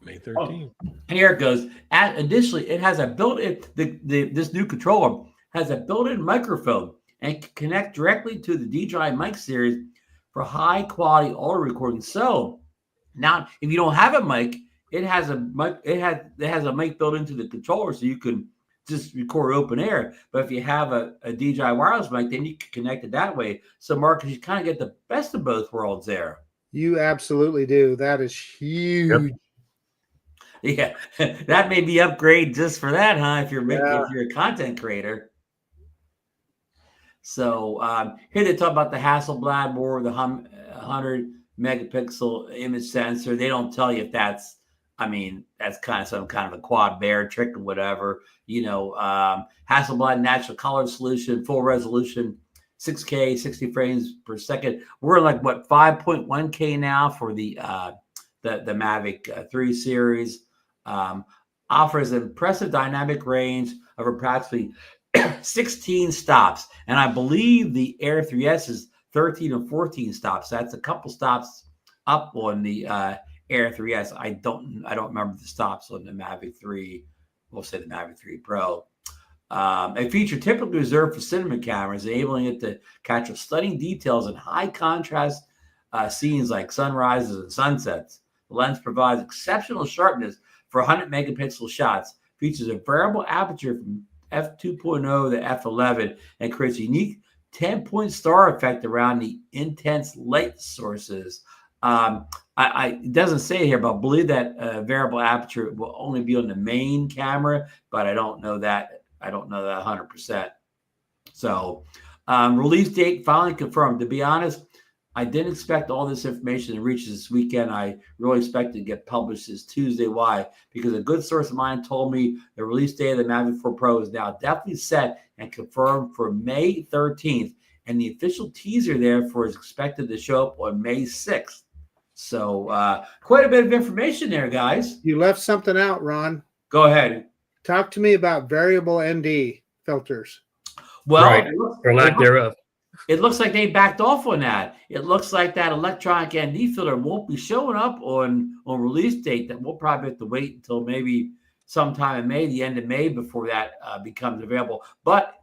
May 13th. And here it goes. Additionally, it has a built-in this new controller has a built-in microphone and can connect directly to the DJI mic series for high-quality audio recording. So now, if you don't have a mic, it has a mic. It has a mic built into the controller, so you can just record open air. But if you have a DJI wireless mic, then you can connect it that way. So, Marcus, you kind of get the best of both worlds there. You absolutely do. That is huge. Yep. Yeah, that may be upgrade just for that, huh? If you're a content creator. So here they talk about the Hasselblad more, the 100 megapixel image sensor. They don't tell you if that's kind of some kind of a quad bear trick or whatever. Hasselblad natural color solution, full resolution, 6K, 60 frames per second. We're like 5.1K now for the Mavic 3 series. Offers an impressive dynamic range of approximately 16 stops, and I believe the Air 3S is 13 or 14 stops. That's a couple stops up on the Air 3S. I don't remember the stops on the Mavic 3. We'll say the Mavic 3 Pro. A feature typically reserved for cinema cameras, enabling it to capture stunning details in high contrast scenes like sunrises and sunsets. The lens provides exceptional sharpness for 100 megapixel shots. Features a variable aperture from f2.0 to f11 and creates a unique 10-point star effect around the intense light sources. It doesn't say here, but I believe that variable aperture will only be on the main camera, but I don't know that. I don't know that 100%. So release date finally confirmed. To be honest, I didn't expect all this information to reach this weekend. I really expected to get published this Tuesday. Why? Because a good source of mine told me the release date of the Mavic 4 Pro is now definitely set and confirmed for May 13th. And the official teaser, therefore, is expected to show up on May 6th. So quite a bit of information there, guys. You left something out, Ron. Go ahead. Talk to me about variable ND filters. Well, Right. Or lack thereof. It looks like they backed off on that. It looks like that electronic ND filter won't be showing up on release date. That we'll probably have to wait until maybe sometime in May, the end of May, before that becomes available. But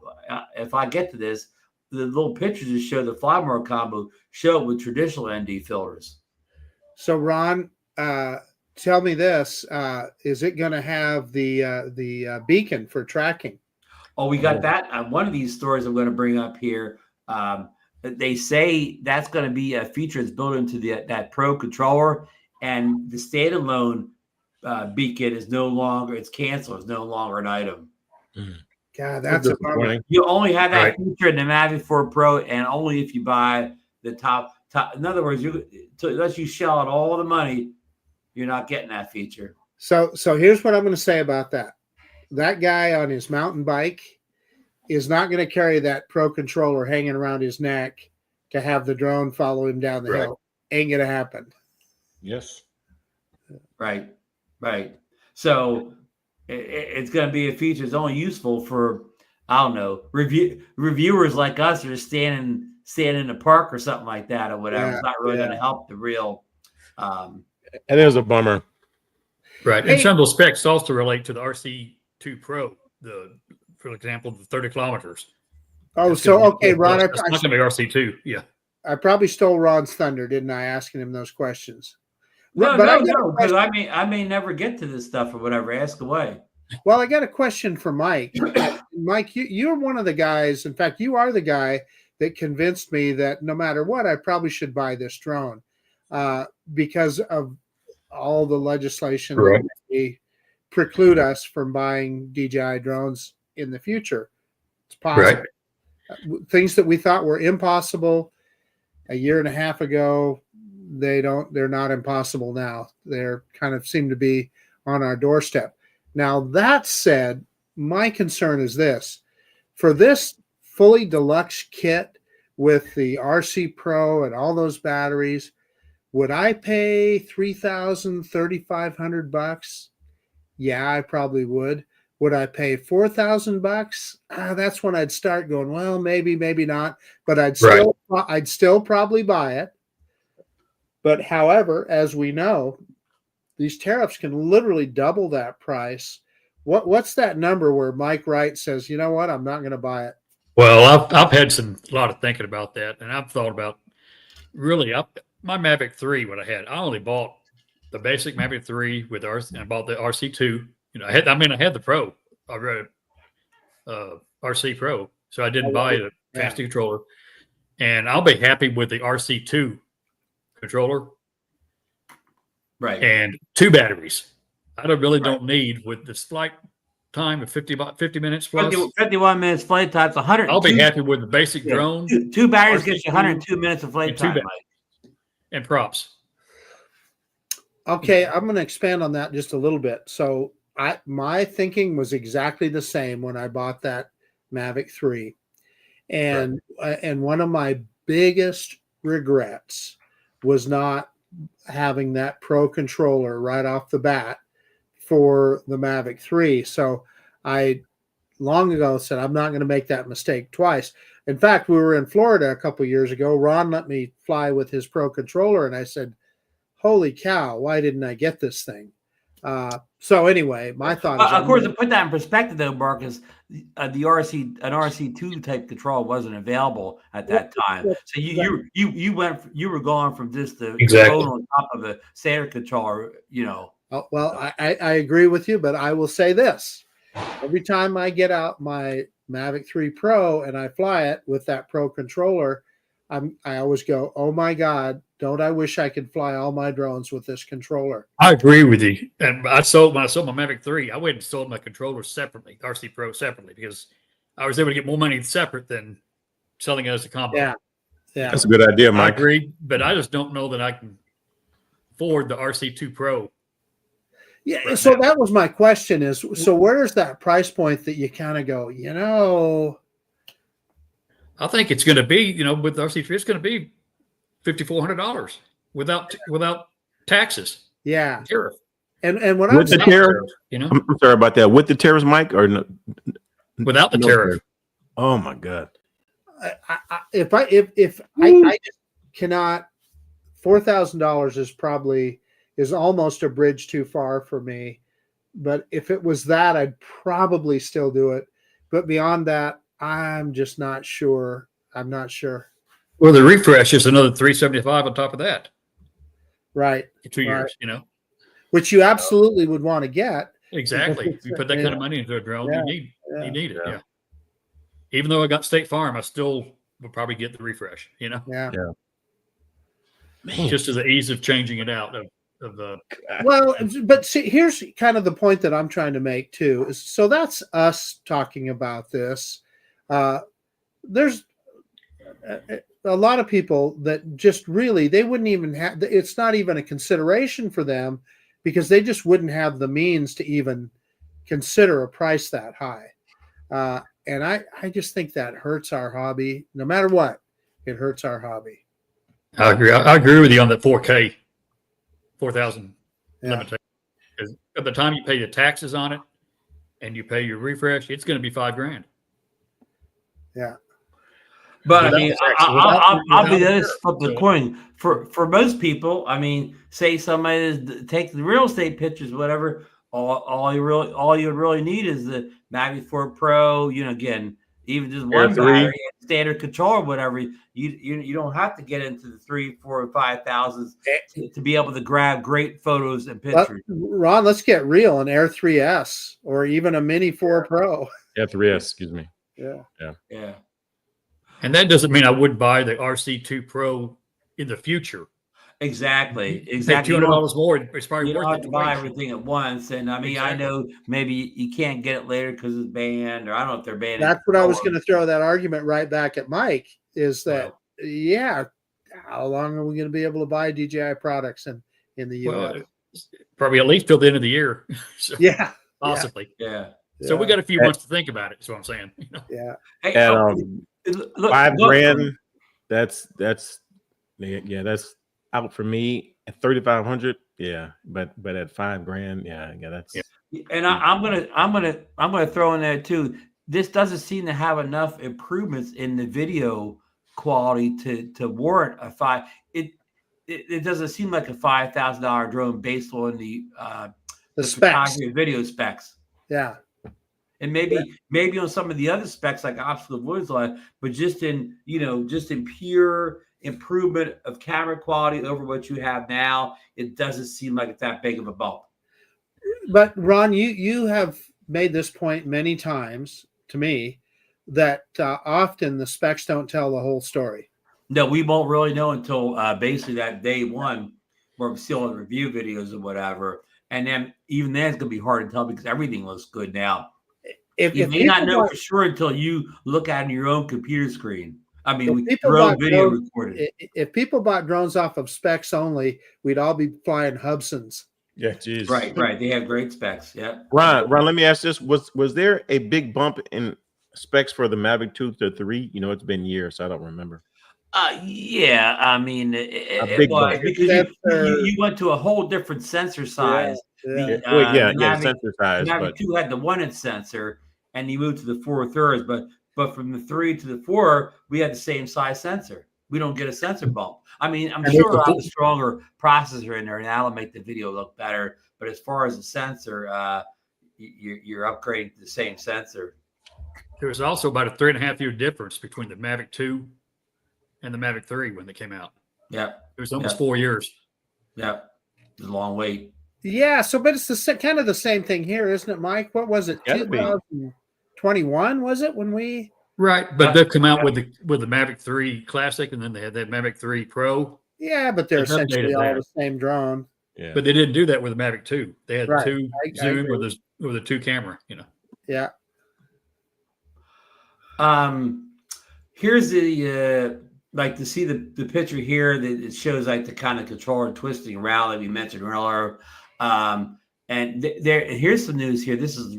if I get to this, the little pictures just show the fly mode combo show it with traditional ND filters. So, Ron, tell me this: is it going to have the beacon for tracking? Oh, we got that. One of these stories I'm going to bring up here. They say that's going to be a feature that's built into that Pro controller, and the standalone beacon is no longer. It's canceled. It's no longer an item. God, that's a bummer. You only have that feature in the Mavic 4 Pro, and only if you buy the top. In other words, unless you shell out all the money, you're not getting that feature. So here's what I'm going to say about that. That guy on his mountain bike is not going to carry that Pro controller hanging around his neck to have the drone follow him down the hill. Ain't going to happen. Yes. Right. So it's going to be a feature that's only useful for, I don't know, reviewers like us that are standing in the park or something like that or whatever. It's not really going to help the real. It is a bummer. Right. Hey. And some of those specs also relate to the RC2 Pro, for example, the 30 kilometers. Oh, That's so gonna be- okay, Ron. That's not going to be RC2. Yeah. I probably stole Ron's thunder, didn't I? Asking him those questions. No, I got a because question. I may never get to this stuff or whatever. Ask away. Well, I got a question for Mike. Mike, you're one of the guys. In fact, you are the guy that convinced me that no matter what, I probably should buy this drone because of all the legislation Right. that may preclude us from buying DJI drones in the future. It's possible. Right. Things that we thought were impossible a year and a half ago, they're not impossible now. They're kind of seem to be on our doorstep. Now, that said, my concern is this. For this fully deluxe kit with the RC Pro and all those batteries, would I pay $3,000, $3,500? Yeah, I probably would. Would I pay $4,000? That's when I'd start going, well, maybe not, but I'd still probably buy it. But however, as we know, these tariffs can literally double that price. What's that number where Mike Wright says, you know what, I'm not going to buy it? Well, I've had a lot of thinking about that, and I've thought about really my Mavic 3. What I only bought the basic Mavic 3 with RC, and I bought the RC2. I had the Pro. I read RC Pro, so I didn't buy the fancy controller. And I'll be happy with the RC2 controller, right? And 2 batteries. I don't need with this flight time of 50 minutes plus. 51 minutes flight time. 100. I'll be happy with the basic drone. 2 batteries gets you 102 minutes of flight time, and props. Okay, I'm going to expand on that just a little bit. So my thinking was exactly the same when I bought that Mavic 3. And one of my biggest regrets was not having that Pro controller right off the bat for the Mavic 3. So I long ago said, I'm not going to make that mistake twice. In fact, we were in Florida a couple of years ago. Ron let me fly with his Pro controller, and I said, holy cow, why didn't I get this thing? So anyway, my thought is, of course, to put that in perspective, though, Marcus, an RC2 type control wasn't available at that time. So you were going from just the phone on top of a standard controller, Well, I agree with you, but I will say this: every time I get out my Mavic 3 Pro and I fly it with that Pro controller, I always go, oh my God, don't I wish I could fly all my drones with this controller? I agree with you. And when I sold my Mavic 3, I went and sold my controller separately, RC Pro separately, because I was able to get more money separate than selling it as a combo. Yeah. That's a good idea, Mike. I agree, but I just don't know that I can afford the RC2 Pro. Yeah, so that was my question is, so where's that price point that you kind of go, I think it's going to be, with RC3, it's going to be $5,400 without taxes. Yeah. Tariff. And when with the tariff, I'm sorry about that. With the tariffs, Mike, or no? Without the tariff. Oh my God. If I just cannot, $4,000 is almost a bridge too far for me. But if it was that, I'd probably still do it. But beyond that, I'm just not sure. I'm not sure. Well, the refresh is another $375 on top of that. Right. For 2 years, Which you absolutely would want to get. Exactly. If you put that kind of money into a drone, you need it. Yeah. Even though I got State Farm, I still would probably get the refresh, Yeah. Man. Just as the ease of changing it out of the. Well, but see, here's kind of the point that I'm trying to make too. Is so that's us talking about this. There's a lot of people that just really, they wouldn't even have, it's not even a consideration for them because they just wouldn't have the means to even consider a price that high. And I just think that hurts our hobby. No matter what, it hurts our hobby. I agree with you on that 4K. 4,000 Yeah. limitation. Because at the time you pay the taxes on it and you pay your refresh, it's going to be $5,000. Yeah. But I Without mean, the taxes, I'll be without the other flip the coin for most people. I mean, say somebody is take the real estate pictures, whatever. All you really need is the Mavic 4 Pro. You know, again, even just Air one 3. battery, standard controller, whatever. You don't have to get into the 3, 4, 5,000s to be able to grab great photos and pictures. Ron, let's get real. An Air 3S or even a Mini 4 Pro. F3S, excuse me. Yeah. And that doesn't mean I wouldn't buy the RC2 Pro in the future. Exactly. Pay Exactly. $200 more. It's probably You don't worth have it to buy twice. everything at once. And I mean, Exactly. I know maybe you can't get it later because it's banned, or I don't know if they're banned. That's what I was going to throw that argument right back at Mike is that, how long are we going to be able to buy DJI products in the US? Well, probably at least till the end of the year. So, Yeah. possibly. Yeah. So we got a few months to think about it. That's what I'm saying. You know? Yeah. Hey, And look, $5,000. That's out for me at 3,500. Yeah, but at $5,000, that's. And I'm gonna throw in there too. This doesn't seem to have enough improvements in the video quality to warrant a five. It doesn't seem like a $5,000 drone based on the specs, photography and video specs. Yeah. And maybe on some of the other specs like obstacle avoidance line, but just in pure improvement of camera quality over what you have now, it doesn't seem like it's that big of a bump. But Ron, you have made this point many times to me that often the specs don't tell the whole story. No, we won't really know until basically that day one, where we're still in review videos or whatever. And then even then, it's going to be hard to tell because everything looks good now. You may not know for sure until you look at your own computer screen. I mean, your own video recorded. If people bought drones off of specs only, we'd all be flying Hubsons. Yeah, geez. Right. They have great specs. Yeah. Ron, let me ask this: was there a big bump in specs for the Mavic 2 to 3? You know, it's been years, so I don't remember. Yeah, I mean, it was because you went to a whole different sensor size. Sensor size. The Mavic 2 had the 1-inch sensor, and you moved to the 4/3. But from the 3 to the 4, we had the same size sensor. We don't get a sensor bump. I mean, I'm sure we'll have a stronger processor in there, and that'll make the video look better. But as far as the sensor, you're upgrading to the same sensor. There was also about a 3.5-year difference between the Mavic 2 and the Mavic 3 when they came out. Yeah. It was almost 4 years. Yeah. It's a long wait. Yeah. So, but it's kind of the same thing here, isn't it, Mike? What was it? 2021 was it when we? Right, but they've come out with the Mavic 3 Classic, and then they had that Mavic 3 Pro. Yeah, but they're essentially all the same drone. Yeah. But they didn't do that with the Mavic 2. They had two zoom with a 2 camera. You know. Yeah. Here's the like to see the picture here that it shows like the kind of controller twisting around that we mentioned earlier. And here's some news here. This is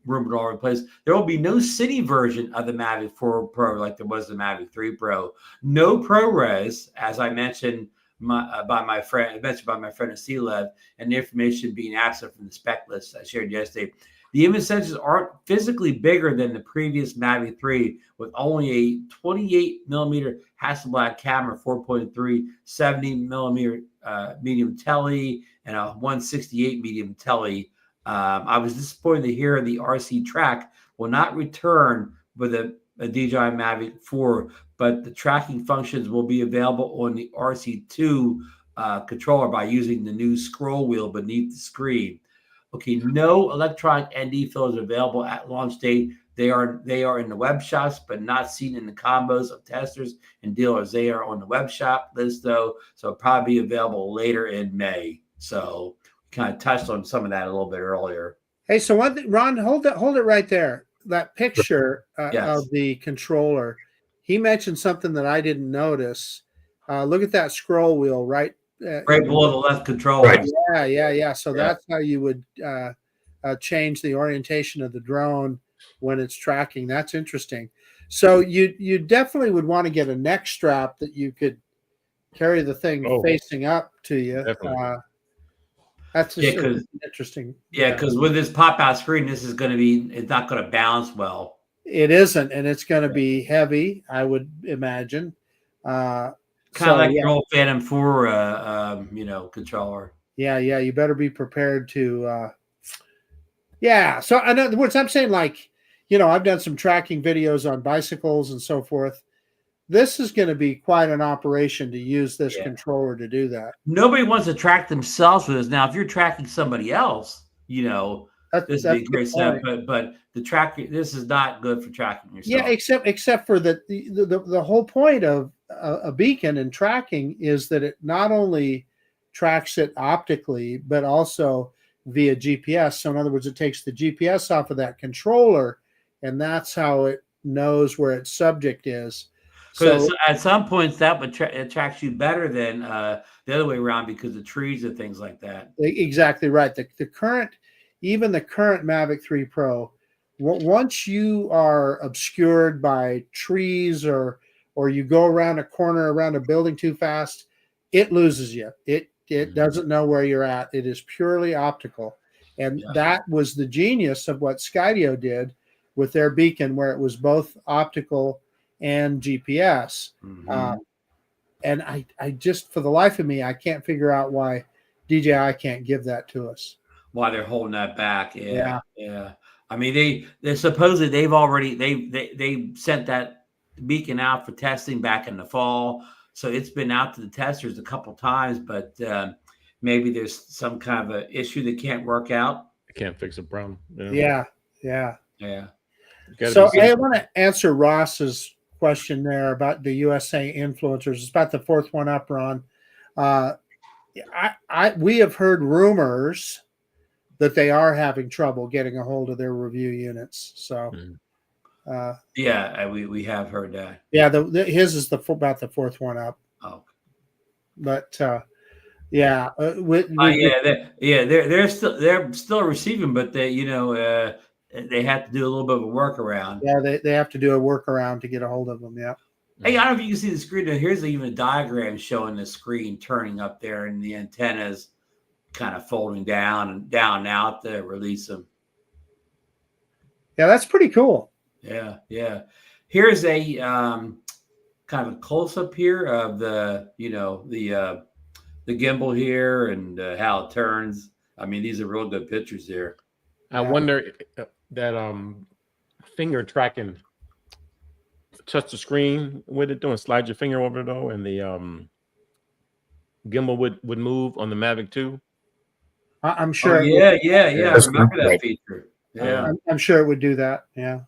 rumored all over the place. There will be no city version of the Mavic 4 Pro like there was the Mavic 3 Pro. No ProRes, as I mentioned by my friend at CLEV, and the information being absent from the spec list I shared yesterday. The image sensors aren't physically bigger than the previous Mavic 3 with only a 28 millimeter Hasselblad camera, 4.3, 70 millimeter medium tele, and a 168 medium tele. I was disappointed to hear the RC track will not return with a DJI Mavic 4, but the tracking functions will be available on the RC2 controller by using the new scroll wheel beneath the screen. Okay, no electronic ND filters available at launch date. They are in the web shops, but not seen in the combos of testers and dealers. They are on the web shop list though, so it'll probably be available later in May. So we kind of touched on some of that a little bit earlier. Hey, so one thing, Ron, hold it right there. That picture of the controller, he mentioned something that I didn't notice. Look at that scroll wheel right below the left controller. Right. Yeah. So that's how you would change the orientation of the drone when it's tracking. That's interesting. So you definitely would want to get a neck strap that you could carry the thing facing up to you. That's Yeah, just because interesting. with this pop-out screen, it's not going to balance well. It isn't, and it's going to be heavy, I would imagine. Kind of like your old Phantom 4, controller. Yeah, you better be prepared to. So in other words, I'm saying, like, I've done some tracking videos on bicycles and so forth. This is going to be quite an operation to use this controller to do that. Nobody wants to track themselves with this. Now, if you're tracking somebody else, this would be a great setup. But this is not good for tracking yourself. Yeah, except for the whole point of a beacon and tracking is that it not only tracks it optically, but also via GPS. So in other words, it takes the GPS off of that controller, and that's how it knows where its subject is. So at some points that would attract you better than the other way around because of trees and things like that. Exactly right. The current Mavic 3 Pro, once you are obscured by trees or you go around a corner, around a building too fast, it loses you. It doesn't know where you're at. It is purely optical. And that was the genius of what Skydio did with their beacon, where it was both optical and GPS. And I just, for the life of me, I can't figure out why DJI can't give that to us. Why they're holding that back. Yeah. I mean, they supposedly they sent that beacon out for testing back in the fall. So it's been out to the testers a couple times, but maybe there's some kind of an issue that can't work out. I can't fix a problem. Yeah. So I want to answer Ross's question there about the USA influencers. It's about the fourth one up, Ron. We have heard rumors that they are having trouble getting a hold of their review units. So, we have heard that. Yeah, his is about the fourth one up. Oh, but they're still receiving, but they have to do a little bit of a workaround. Yeah, they have to do a workaround to get a hold of them. Yeah. Hey, I don't know if you can see the screen. Here's even a diagram showing the screen turning up there and the antennas kind of folding down and out to release them. Yeah, that's pretty cool. Yeah. Here's a kind of a close up here of the gimbal here and how it turns. I mean, these are real good pictures here. I wonder that finger tracking, touch the screen with it doing, slide your finger over it though, and the gimbal would move on the Mavic 2. I'm sure. I remember that feature. Yeah, I'm sure it would do that. Yeah.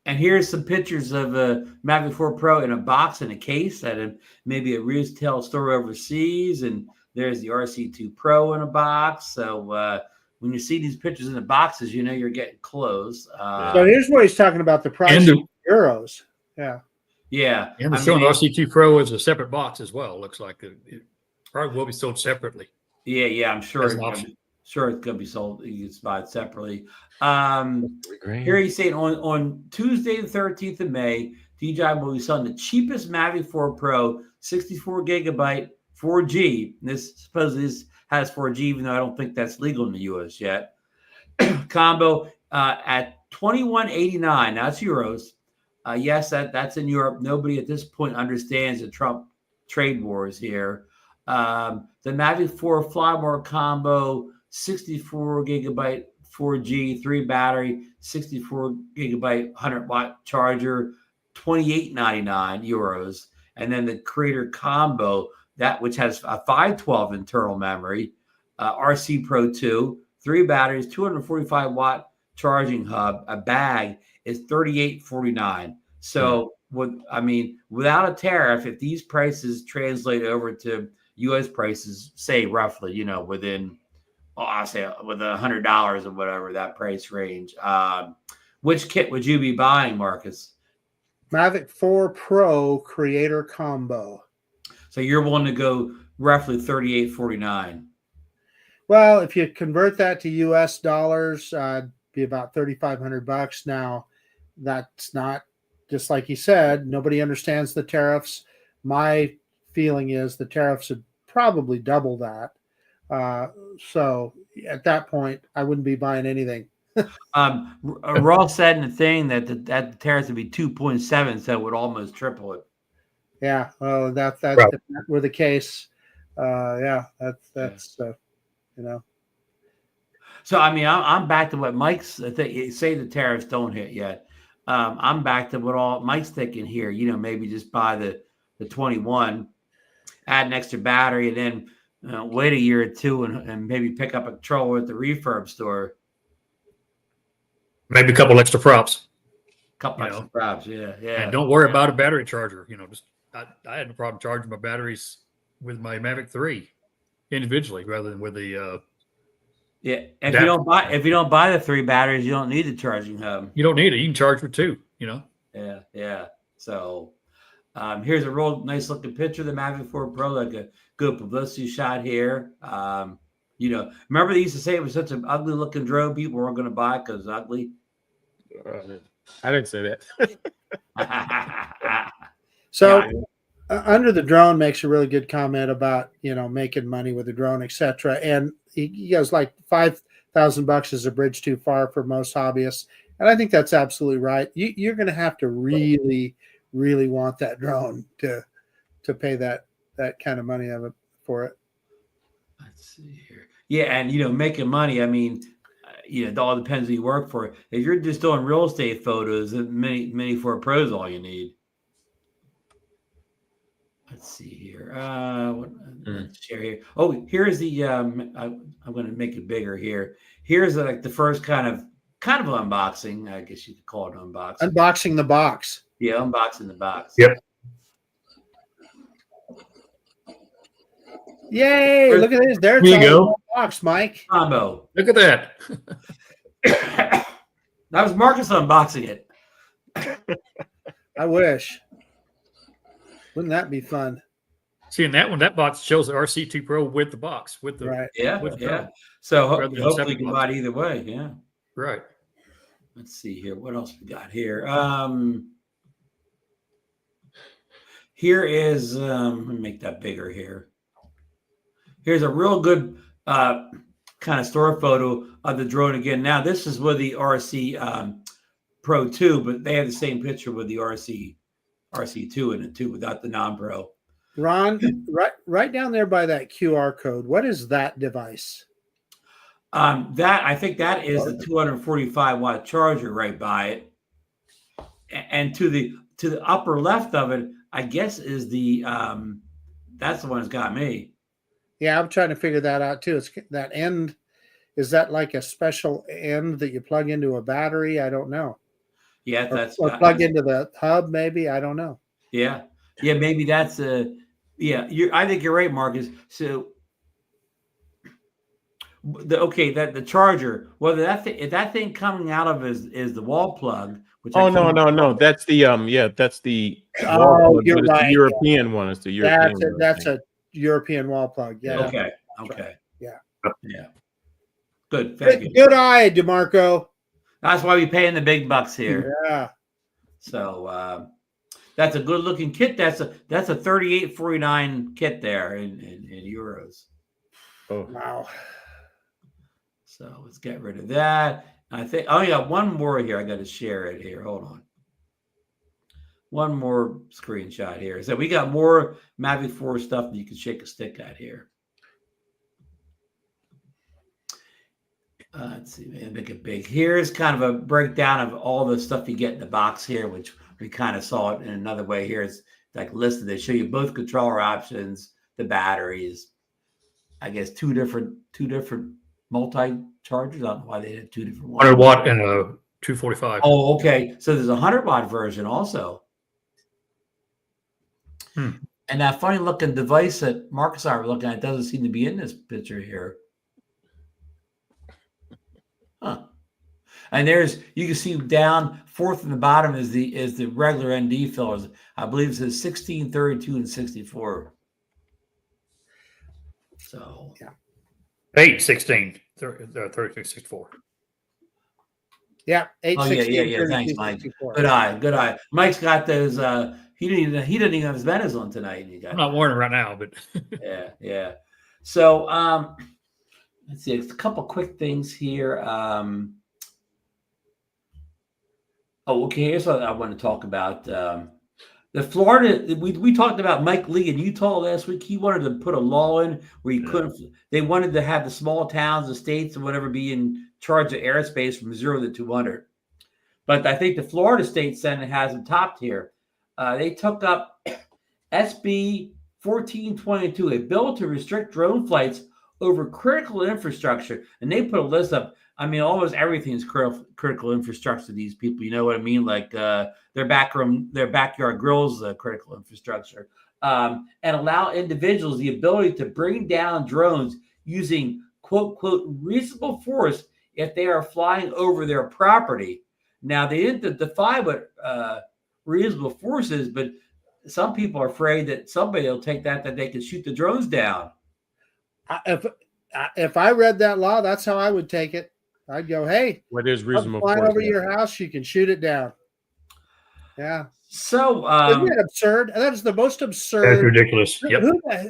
And here's some pictures of a Mavic 4 Pro in a box in a case at maybe a retail store overseas, and there's the RC2 Pro in a box. So when you see these pictures in the boxes, you're getting close. So here's what he's talking about: the price of euros. Yeah. Yeah. And they're showing RC2 Pro as a separate box as well. Looks like it probably will be sold separately. Yeah, I'm sure. Sure, it's going to be sold. You can buy it separately. Here he's saying on Tuesday, the 13th of May, DJI will be selling the cheapest Mavic 4 Pro 64 gigabyte 4G. This supposedly has 4G, even though I don't think that's legal in the US yet. Combo at $21.89. That's euros. Yes, that's in Europe. Nobody at this point understands the Trump trade wars here. The Mavic 4 Flymore combo, 64 gigabyte 4G, 3 battery, 64 gigabyte 100-watt charger, €28.99 euros. And then the Creator combo, that which has a 512 internal memory, RC Pro 2, 3 batteries, 245-watt charging hub, a bag, is $38.49. So without a tariff, if these prices translate over to U.S. prices, say roughly, within, I'll say with $100 or whatever, that price range, which kit would you be buying, Marcus? Mavic 4 Pro Creator combo. So you're willing to go roughly $38.49. Well, if you convert that to U.S. dollars, be about $3,500. Now, that's not, just like you said, nobody understands the tariffs. My feeling is the tariffs would probably double that. So at that point, I wouldn't be buying anything. Ross said in the thing that the tariffs would be 2.7, so it would almost triple it. Yeah, well, that's Right. if that were the case. Yeah, that's you know. So I mean, I'm back to what Mike's say the tariffs don't hit yet. I'm back to what all Mike's thinking here. You know, maybe just buy the 21, add an extra battery, and then wait a year or two and maybe pick up a controller at the refurb store. Maybe a couple extra props. Couple extra props, yeah. And don't worry about a battery charger. You know, just I had no problem charging my batteries with my Mavic 3 individually rather than with the If you don't buy the 3 batteries, you don't need the charging hub. You don't need it. You can charge with 2, you know. Yeah. So here's a real nice looking picture of the Mavic 4 Pro, like a good publicity shot here. You know, remember they used to say it was such an ugly looking drone people weren't going to buy because it's ugly. I didn't say that. So Under the Drone makes a really good comment about, you know, making money with the drone, etc. And he goes like $5,000 is a bridge too far for most hobbyists. And I think that's absolutely right. You're going to have to really, really want that drone to pay that kind of money for it. Let's see here. Yeah, and you know, making money. I mean, you know, it all depends who you work for. If you're just doing real estate photos, Mini 4 Pro is all you need. Let's see here. Let's share here. Oh, here's the. I'm going to make it bigger here. Here's like the first kind of unboxing. I guess you could call it unboxing. Unboxing the box. Yeah, unboxing the box. Yep. Yay! Look at this. There's Here you go. Box, Mike. Combo. Look at that. That was Marcus unboxing it. I wish. Wouldn't that be fun? See, in that one, that box shows the RC2 Pro with the box, with the Right. Yeah, with the yeah. drone. So Rather than hopefully you separate can buy it either way. Yeah. Right. Let's see here. What else we got here? Here is let me make that bigger here. Here's a real good kind of store photo of the drone again. Now this is with the RC Pro 2, but they have the same picture with the RC2 in it too, without the non-Pro. Ron, right down there by that QR code. What is that device? That I think that is the 245 watt charger right by it, and to the upper left of it, I guess is the that's the one that's got me. Yeah, I'm trying to figure that out too. It's that end. Is that like a special end that you plug into a battery? I don't know. Yeah, that's or plug into the hub. Maybe I don't know. Yeah, maybe that's a. Yeah, I think you're right, Marcus. So, the charger, whether if that thing coming out of is the wall plug. Which no. That's the that's the. Oh, you're right. The European one. It's the European. That's a European wall plug. Yeah. Okay. Yeah. Good. Good eye, DeMarco. That's why we're paying the big bucks here. Yeah. So that's a good looking kit. That's a $38.49 kit there in euros. Oh wow. So let's get rid of that. I think I got one more here. I got to share it here. Hold on. One more screenshot here. So we got more Mavic 4 stuff that you can shake a stick at here. Let's see, make it big. Here's kind of a breakdown of all the stuff you get in the box here, which we kind of saw it in another way. Here it's like listed. They show you both controller options, the batteries. I guess two different multi chargers. I don't know why they had two different ones. 100 watt and a 245. Oh, okay. So there's a 100 watt version also. And that funny looking device that Marcus and I were looking at doesn't seem to be in this picture here. Huh. And you can see down fourth in the bottom is the regular ND fillers. I believe it says 16, 32, and 64. So yeah. 8, 16, 32, 64. Yeah, 8, 16, yeah. 32, Thanks, Mike. 64. Good eye. Mike's got those. He didn't even have his Venezuela on tonight. I'm not wearing it right now, but yeah. So let's see, a couple quick things here. Okay, here's what I want to talk about. The Florida, we talked about Mike Lee in Utah last week. He wanted to put a law in where you couldn't. They wanted to have the small towns, the states, and whatever be in charge of airspace from 0 to 200. But I think the Florida State Senate has them topped here. They took up SB 1422, a bill to restrict drone flights over critical infrastructure, and they put a list of. I mean, almost everything is critical infrastructure to these people. You know what I mean? Like their backyard grills, critical infrastructure, and allow individuals the ability to bring down drones using quote reasonable force if they are flying over their property. Now, they didn't define what reasonable force is, but some people are afraid that somebody will take that they can shoot the drones down. If I read that law, that's how I would take it. I'd go, hey, what is reasonable? Flying over your house, you can shoot it down. Yeah. So isn't that absurd? That is the most absurd. That's ridiculous. Yep.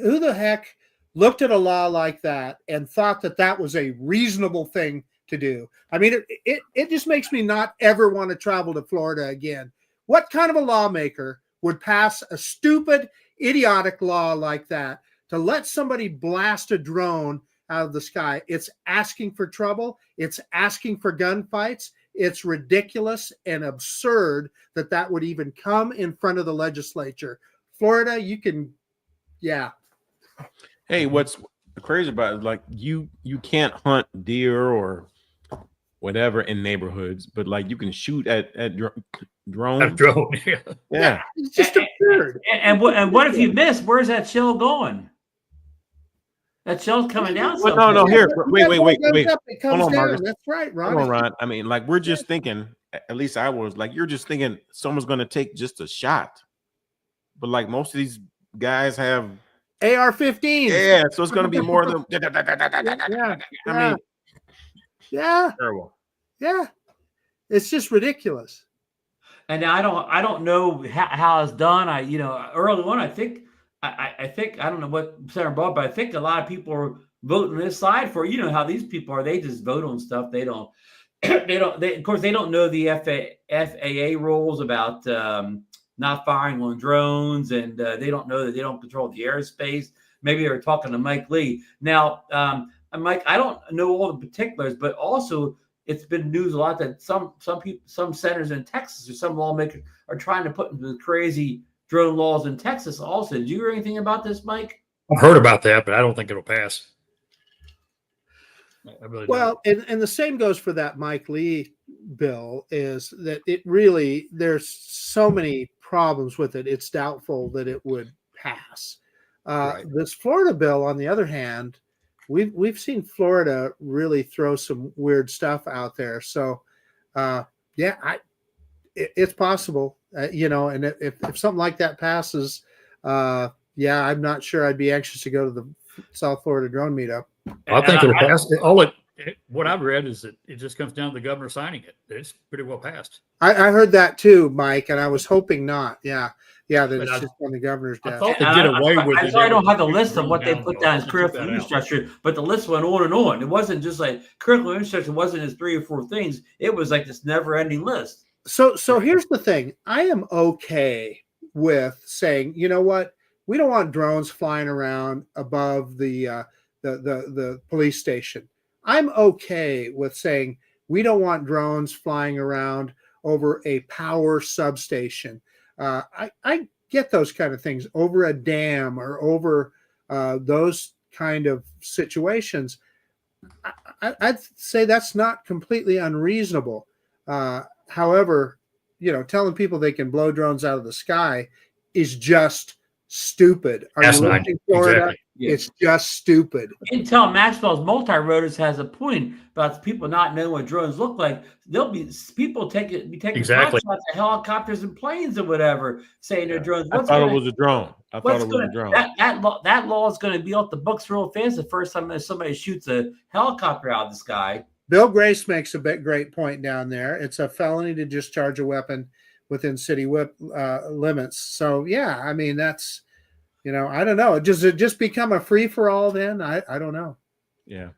Who the heck looked at a law like that and thought that that was a reasonable thing to do? I mean, it just makes me not ever want to travel to Florida again. What kind of a lawmaker would pass a stupid, idiotic law like that to let somebody blast a drone out of the sky? It's asking for trouble. It's asking for gunfights. It's ridiculous and absurd that that would even come in front of the legislature. Florida, you can, yeah. Hey, what's crazy about it, like you can't hunt deer or whatever in neighborhoods, but like you can shoot at drones. A drone, yeah. It's just absurd. And what if you miss? Where's that shell going? That shell's coming down. Well, no. Here, wait. It comes Hold on, down. Marcus. That's right, Ron. Hold on, Ron. I mean, like we're just thinking. At least I was like, you're just thinking someone's going to take just a shot, but like most of these guys have AR-15. Yeah, so it's going to be more than. I mean, yeah, terrible. Yeah, it's just ridiculous. And I don't know how it's done. Early on, I think I don't know what Senator Bob, but I think a lot of people are voting this side for. You know how these people are; they just vote on stuff. They don't. Of course, they don't know the FAA rules about not firing on drones, and they don't know that they don't control the airspace. Maybe they're talking to Mike Lee now. Mike, I don't know all the particulars, but also it's been news a lot that some people, some senators in Texas or some lawmakers are trying to put into the crazy drone laws in Texas. Also, did you hear anything about this, Mike? I've heard about that, but I don't think it'll pass. I really don't. And the same goes for that Mike Lee bill. Is that it really? There's so many problems with it. It's doubtful that it would pass. Right. This Florida bill, on the other hand, we've seen Florida really throw some weird stuff out there. So, it's possible, and if something like that passes, I'm not sure I'd be anxious to go to the South Florida drone meetup. I think it'll pass. What I've read is that it just comes down to the governor signing it. It's pretty well passed. I heard that too, Mike, and I was hoping not. Yeah, that it's just on the governor's desk. I thought they'd get away with it. I don't have the list of what they put down as critical infrastructure, but the list went on and on. It wasn't just like critical infrastructure wasn't just 3 or 4 things. It was like this never-ending list. So here's the thing. I am okay with saying, you know what? We don't want drones flying around above the police station. I'm okay with saying we don't want drones flying around over a power substation. I get those kind of things over a dam or over those kind of situations. I'd say that's not completely unreasonable. However, telling people they can blow drones out of the sky is just stupid. That's not Florida? Exactly. It's just stupid. Intel Maxwell's multi-rotors has a point about people not knowing what drones look like. There'll be people taking exactly shots at helicopters and planes or whatever, saying they're drones. I thought it was a drone. That law is going to be off the books real fast the first time somebody shoots a helicopter out of the sky. Bill Grace makes a great point down there. It's a felony to discharge a weapon within city limits. So, yeah, I mean, that's, I don't know. Does it just become a free-for-all then? I don't know. Yeah.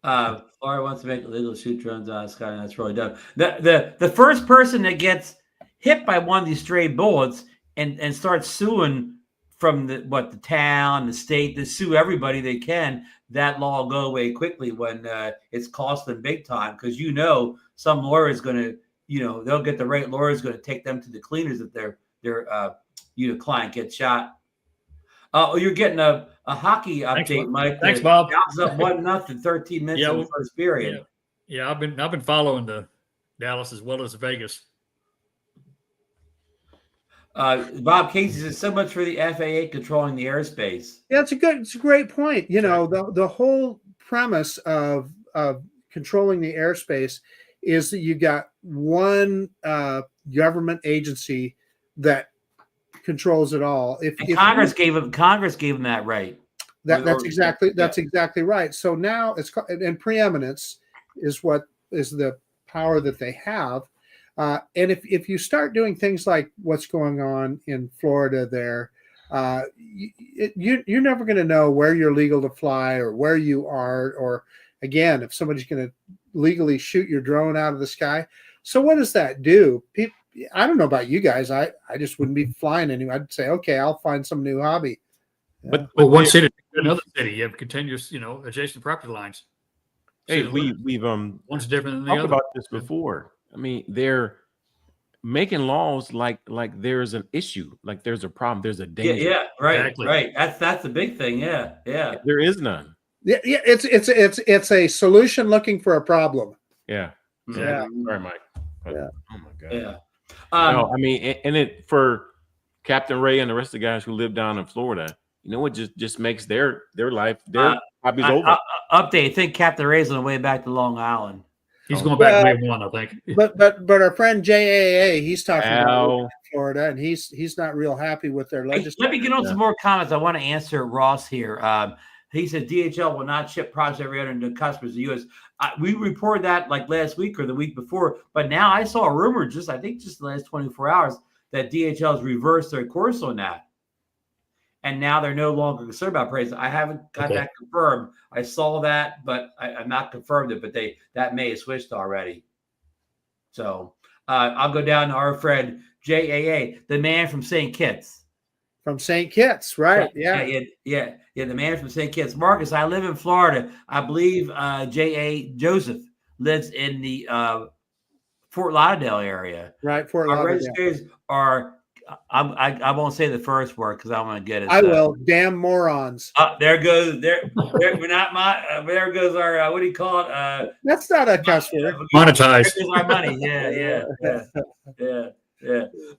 Florida wants to make it legal to shoot drones out of the sky. And that's really dumb. The first person that gets hit by one of these stray bullets and starts suing from the town, the state, to sue everybody they can, that law will go away quickly when it's costing them big time, because some lawyer is going to, they'll get the right lawyer is going to take them to the cleaners if their client gets shot. Oh, you're getting a hockey update, Mike. Thanks, Bob. Dallas up 1-0, 13 minutes in the first period. Yeah, I've been following the Dallas as well as Vegas. Bob Casey says, so much for the FAA controlling the airspace. Yeah, it's a great point. The whole premise of controlling the airspace is that you got one government agency that controls it all. If Congress gave them that right. That's exactly right. So now it's and preeminence is the power that they have. And if you start doing things like what's going on in Florida there, you're never going to know where you're legal to fly or where you are, or again, if somebody's going to legally shoot your drone out of the sky. So what does that do? I don't know about you guys. I just wouldn't be flying anywhere. I'd say, okay, I'll find some new hobby. But one city to another city, you have continuous, adjacent property lines. Hey, we've one's different than the talked other. about this before. I mean, they're making laws like there's an issue, like there's a problem, there's a danger. Yeah, right, Exactly. right. That's the big thing. Yeah. There is none. Yeah, it's a solution looking for a problem. Yeah. Yeah. Sorry, Mike. But, Yeah. Oh my God. Yeah. No, I mean, and it for Captain Ray and the rest of the guys who live down in Florida, it just makes their life, their hobbies over. Update. I think Captain Ray's on the way back to Long Island. He's going back May 1, I think. But our friend JAA, he's talking Al. about Florida, and he's not real happy with their legislation. Let me get on some more comments. I want to answer Ross here. He said DHL will not ship products every other to customers in the U.S. We reported that like last week or the week before, but now I saw a rumor just the last 24 hours that DHL has reversed their course on that. And now they're no longer concerned about price. I haven't got that confirmed. I saw that, but I'm not confirmed it, but that may have switched already. So I'll go down to our friend JAA, the man from St. Kitts. From St. Kitts, right? Yeah, the man from St. Kitts. Marcus, I live in Florida. I believe J.A. Joseph lives in the Fort Lauderdale area. Right, Fort Our Lauderdale. registers are, I won't say the first word because I want to get it. I will. Damn morons. There goes, we're not there goes our, what do you call it? That's not a cuss word. Monetized. There goes our money. Yeah.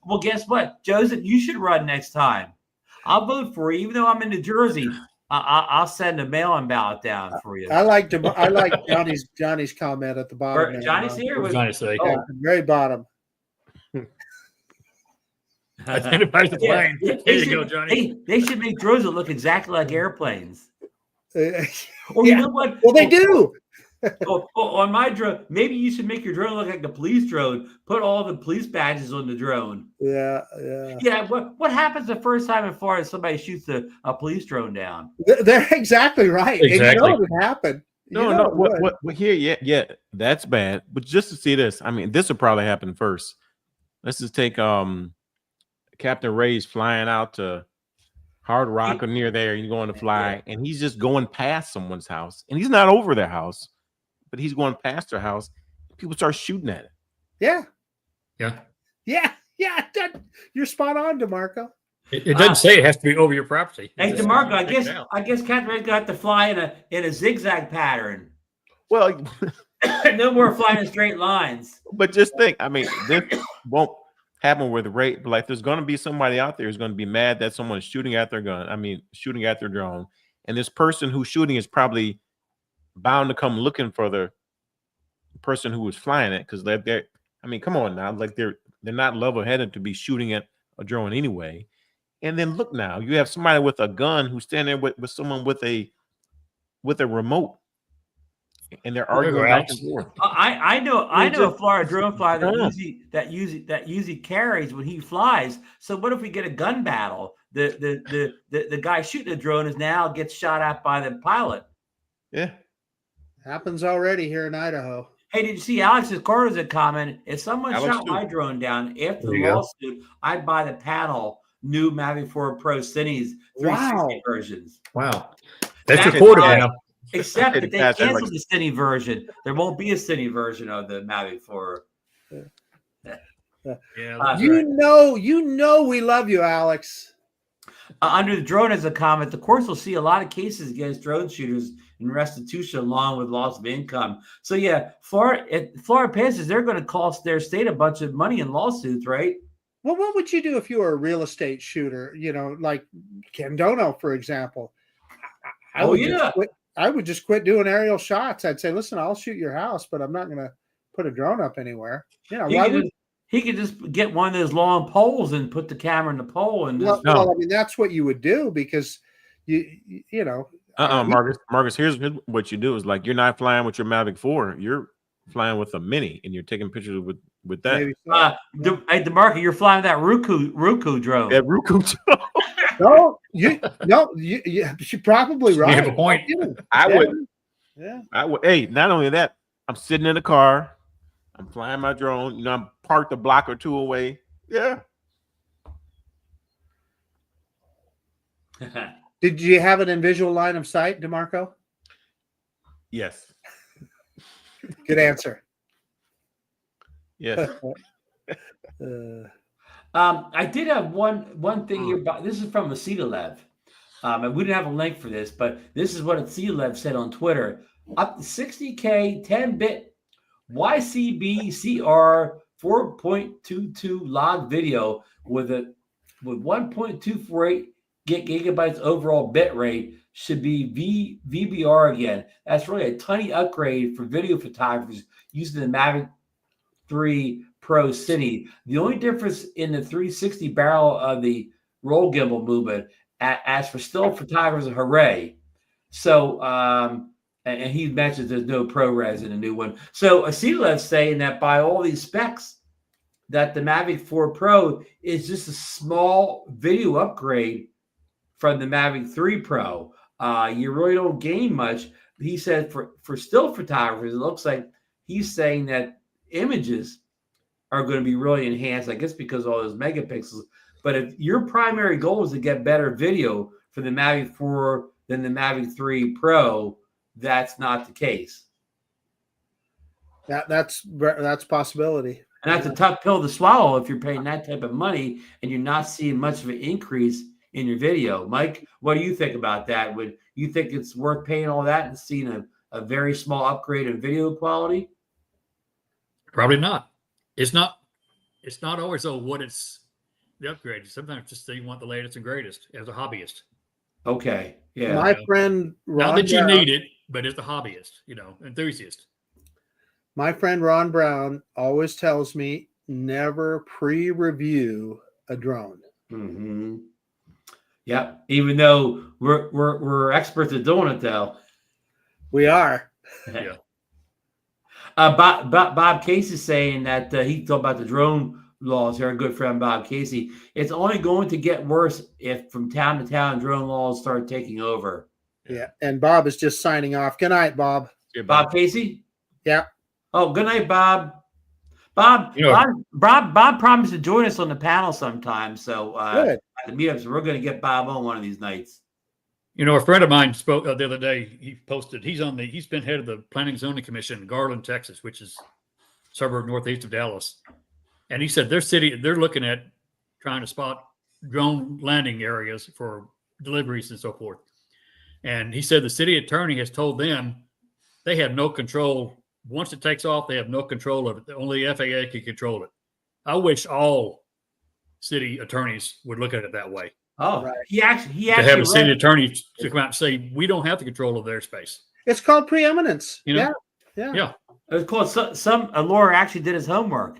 Well, guess what, Joseph? You should run next time. I'll vote for you, even though I'm in New Jersey. I'll send a mail-in ballot down for you. I like Johnny's comment at the bottom. Johnny's here. What was I to say? Yeah, very bottom. Identifies the plane. There you go, Johnny. They should make drones that look exactly like airplanes. Or you know what? Well, they do. On my drone, maybe you should make your drone look like the police drone. Put all the police badges on the drone. Yeah. What happens the first time in Florida somebody shoots a police drone down? They're exactly right. Exactly. And it would happen. No. What here? Yeah, that's bad. But just to see this, I mean, this will probably happen first. Let's just take Captain Ray's flying out to Hard Rock or near there. He's going to fly, and he's just going past someone's house, and he's not over their house, but he's going past their house. People start shooting at it. Yeah. You're spot on, DeMarco. It doesn't say it has to be over your property. Hey, DeMarco, I guess Captain Ray's got to fly in a zigzag pattern. Well, no more flying in straight lines. but just think, I mean, this won't happen with Ray. But like, there's going to be somebody out there who's going to be mad that someone is shooting at their gun. I mean, shooting at their drone, and this person who's shooting is probably bound to come looking for the person who was flying it, because they're. I mean, come on now, like they're not level-headed to be shooting at a drone anyway. And then look now, you have somebody with a gun who's standing there with someone with a remote, and they're arguing back and forth. I know a Florida drone flyer that usually carries when he flies. So what if we get a gun battle? The guy shooting the drone now gets shot at by the pilot. Yeah. Happens already here in Idaho. Hey, did you see Alex's Carter's a comment? If someone Alex shot too. my drone down after There the you go. lawsuit, I'd buy the panel new Mavic 4 Pro Cine's 360 Wow. versions. Wow. That's That's reported why- now. Except Hey, that the they guys are canceled like- the Cine version. There won't be a Cine version of the Mavic 4. Yeah, You know, we love you, Alex. Under the drone as a comment, the courts will see a lot of cases against drone shooters and restitution along with loss of income. So yeah, Florida passes, they're going to cost their state a bunch of money in lawsuits, right? Well, what would you do if you were a real estate shooter? You know, like Ken Dono, for example. I would just quit doing aerial shots. I'd say, listen, I'll shoot your house, but I'm not going to put a drone up anywhere. You know, He could just get one of those long poles and put the camera in the pole and just, well, I mean, that's what you would do because you know. Marcus, here's what you do is like you're not flying with your Mavic 4, you're flying with a Mini and you're taking pictures with that. Maybe so. hey, DeMarco, you're flying that Roku drone. That Roku. No, you're probably right. You have a point. I would. Yeah. I would. Hey, not only that, I'm sitting in the car, I'm flying my drone. You know, I'm parked a block or two away. Yeah. Did you have it in visual line of sight, DeMarco? Yes. Good answer. Yes. I did have one thing here. This is from Acetalev. And we didn't have a link for this, but this is what Acetalev said on Twitter. Up to 60K 10-bit YCBCR 4.22 log video with 1.248 gigabytes overall bit rate should be VBR again. That's really a tiny upgrade for video photographers using the Mavic 3 Pro Cine. The only difference in the 360 barrel of the roll gimbal movement, as for still photographers, hooray. So, and he mentions there's no ProRes in the new one. So Acetalev's saying that by all these specs, that the Mavic 4 Pro is just a small video upgrade from the Mavic 3 Pro. You really don't gain much. He said for still photographers, it looks like he's saying that images are going to be really enhanced, I guess, because of all those megapixels. But if your primary goal is to get better video for the Mavic 4 than the Mavic 3 Pro, that's not the case. That's a possibility. And that's a tough pill to swallow if you're paying that type of money and you're not seeing much of an increase in your video. Mike, what do you think about that? Would you think it's worth paying all that and seeing a very small upgrade in video quality? Probably not. It's not always what it's the upgrade. Sometimes just you want the latest and greatest as a hobbyist. Okay. Yeah. My friend Ron Not that you Brown, need it, but as a hobbyist, enthusiast. My friend Ron Brown always tells me never pre-review a drone. Mm-hmm. Yeah. Even though we're experts at doing it, though. We are. Yeah. Bob Casey's saying that he talked about the drone laws here. Our good friend Bob Casey. It's only going to get worse if from town to town drone laws start taking over. Yeah. And Bob is just signing off. Good night, Bob. Yeah, Bob Casey? Yeah. Oh, good night, Bob. Bob promised to join us on the panel sometime. So Good. at the meetups, we're going to get Bob on one of these nights. A friend of mine spoke the other day. He posted, he's been head of the Planning Zoning Commission in Garland, Texas, which is a suburb northeast of Dallas. And he said they're looking at trying to spot drone landing areas for deliveries and so forth. And he said the city attorney has told them they have no control. Once it takes off, they have no control of it. Only FAA can control it. I wish all city attorneys would look at it that way. Oh, Right. he actually To have a city attorney to come out and say, we don't have the control of their space. It's called preeminence. Yeah. Yeah. It was called a lawyer actually did his homework.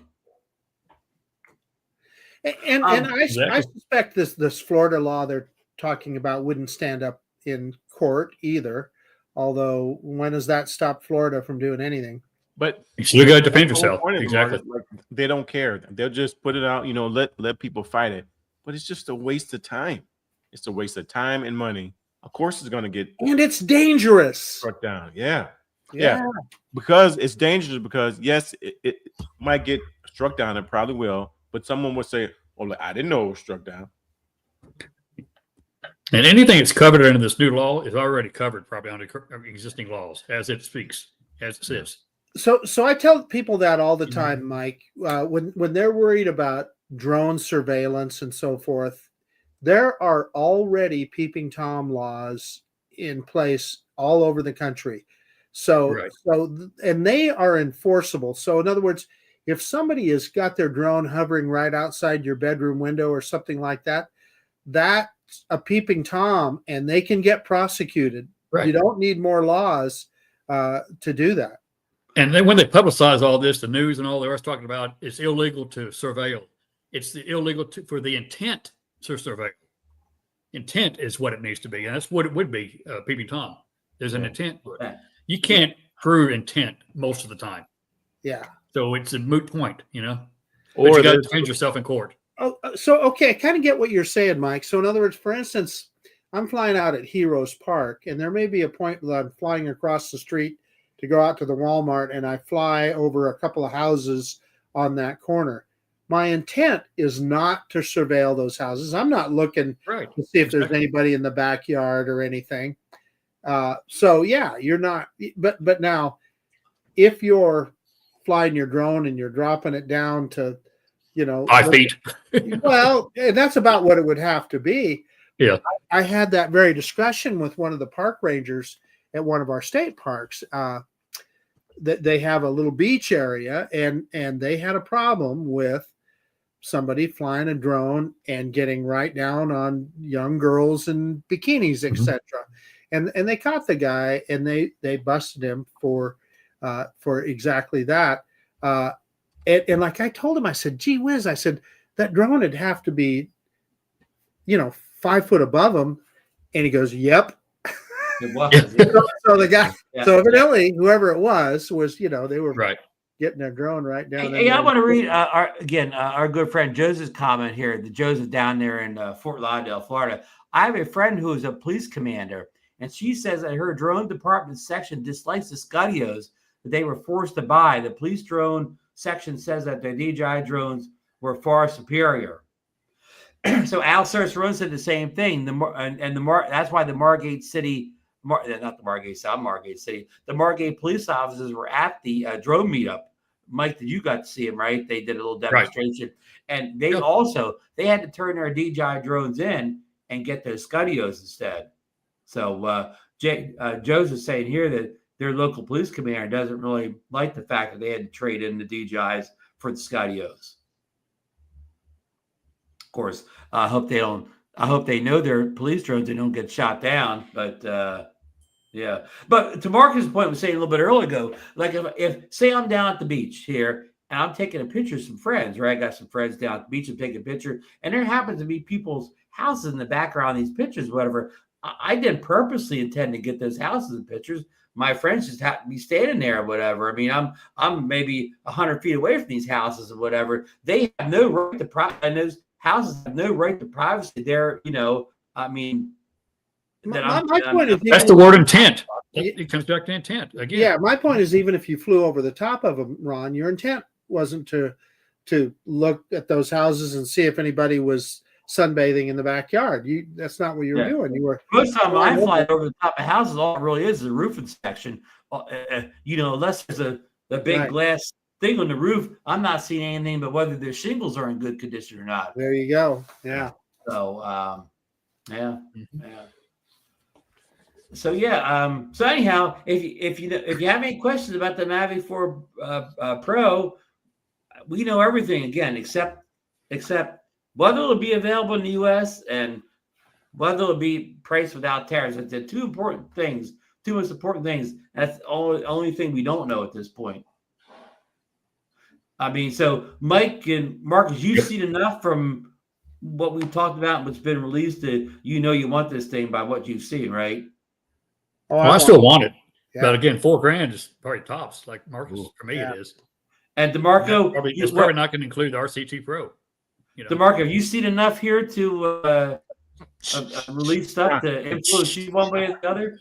And Exactly. I suspect this Florida law they're talking about wouldn't stand up in court either. Although when does that stop Florida from doing anything? But You still got to defend that's the whole yourself. point of it, Exactly. Marcus. Like, they don't care. They'll just put it out, let people fight it. But it's just a waste of time. It's a waste of time and money. Of course, it's going to get And it's dangerous. struck down. Yeah. Yeah. Because it's dangerous. Because yes, it might get struck down. It probably will. But someone would say, "Oh, like, I didn't know it was struck down." And anything that's covered under this new law is already covered probably under existing laws as it speaks, as it says. So I tell people that all the time, Mike, when they're worried about drone surveillance and so forth, there are already peeping Tom laws in place all over the country. So, and they are enforceable. So in other words, if somebody has got their drone hovering right outside your bedroom window or something like that, that's a peeping Tom and they can get prosecuted. Right. You don't need more laws to do that. And then when they publicize all this, the news and all the rest talking about it's illegal to surveil. It's illegal for the intent to surveil. Intent is what it needs to be. And that's what it would be, peeping Tom. There's an intent. You can't prove intent most of the time. Yeah. So it's a moot point, Or you got to defend yourself in court. Oh, so, okay. I kind of get what you're saying, Mike. So in other words, for instance, I'm flying out at Heroes Park and there may be a point that I'm flying across the street to go out to the Walmart and I fly over a couple of houses on that corner. My intent is not to surveil those houses. I'm not looking to see if there's anybody in the backyard or anything. So yeah, you're not, but now if you're flying your drone and you're dropping it down to, 5 feet. Well, that's about what it would have to be. Yeah. I had that very discussion with one of the park rangers at one of our state parks. That they have a little beach area and they had a problem with somebody flying a drone and getting right down on young girls in bikinis, etc. And they caught the guy and they busted him for exactly that. And like I told him, I said, gee whiz, I said, that drone would have to be, 5 foot above him. And he goes, yep. It was. So the guy, so evidently whoever it was, they were getting their drone right down. Hey, I want to read our good friend Joseph's comment here. The Joseph down there in Fort Lauderdale, Florida. I have a friend who is a police commander, and she says that her drone department section dislikes the Scudios that they were forced to buy. The police drone section says that the DJI drones were far superior. So Al Cerceron said the same thing. That's why the Margate City. Not the Margate South Margate City. The Margate police officers were at the drone meetup. Mike, you got to see them, right? They did a little demonstration, and they had to turn their DJI drones in and get those Scudios instead. So Joseph's saying here that their local police commander doesn't really like the fact that they had to trade in the DJIs for the Scudios. Of course, I hope they know their police drones and don't get shot down. But yeah. But to Marcus' point, was saying a little bit earlier ago, like if say I'm down at the beach here and I'm taking a picture of some friends, right? I got some friends down at the beach and taking a picture, and there happens to be people's houses in the background of these pictures, whatever. I didn't purposely intend to get those houses in pictures. My friends just happen to be standing there or whatever. I mean, I'm maybe 100 feet away from these houses or whatever. They have no right to and those houses have no right to privacy. They're, I mean, my point is that's the word intent. It comes back to intent again. Yeah, my point is even if you flew over the top of them, Ron, your intent wasn't to look at those houses and see if anybody was sunbathing in the backyard. That's not what you were doing. You were most time I fly over the top of houses. All it really is a roof inspection. Unless there's a big glass thing on the roof, I'm not seeing anything but whether their shingles are in good condition or not. There you go. Yeah. So yeah. So so anyhow, if you have any questions about the Mavic 4 Pro, we know everything again except whether it'll be available in the U.S. and whether it'll be priced without tariffs. It's the two most important things. That's the only thing we don't know at this point. I mean, so Mike and Marcus, you've seen enough from what we've talked about and what's been released that you want this thing by what you've seen, right? I still want it. Yeah. But again, $4,000 is probably tops, like Marcus. For me, it is. And DeMarco, it's probably not going to include the RCT Pro. DeMarco, have you seen enough here to release stuff to influence you one way or the other?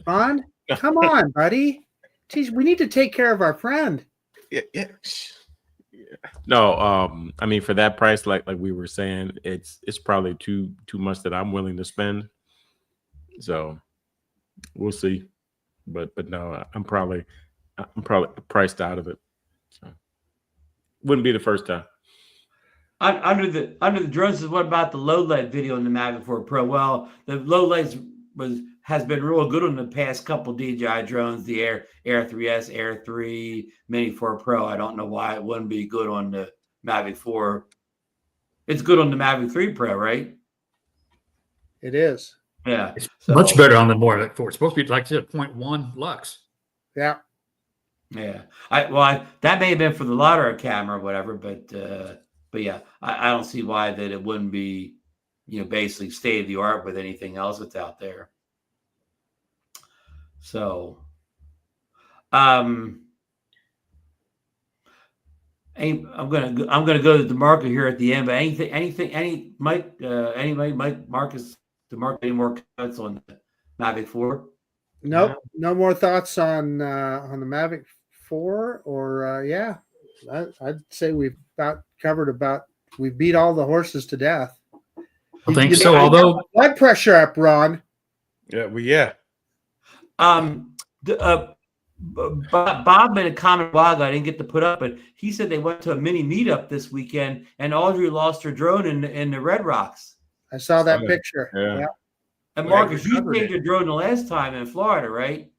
On? Come on, buddy. Geez, we need to take care of our friend. Yeah, yeah. No, I mean for that price, like we were saying, it's probably too much that I'm willing to spend. So we'll see. But no, I'm probably priced out of it. So wouldn't be the first time. Under the drones is what about the low light video in the Mavic 4 Pro? Well, the low lights has been real good on the past couple DJI drones, the Air 3S, Air 3, Mini 4 Pro. I don't know why it wouldn't be good on the Mavic 4. It's good on the Mavic 3 Pro, right? It is. Yeah. It's much better on the Mavic 4. It's supposed to be like 0.1 lux. Yeah. Yeah. That may have been for the LiDAR camera or whatever, but yeah, I don't see why that it wouldn't be, basically state of the art with anything else that's out there. So, I'm gonna go to the market here at the end. But Mike, Marcus, to mark any more comments on the Mavic 4? Nope. No more thoughts on the Mavic 4, or yeah, I'd say we've we beat all the horses to death. I think so. Although blood pressure up, Ron. Yeah. Bob made a comment a while ago. I didn't get to put up, but he said they went to a mini meetup this weekend, and Audrey lost her drone in the Red Rocks. I saw that picture. Yeah. And Marcus, you saved your drone the last time in Florida, right?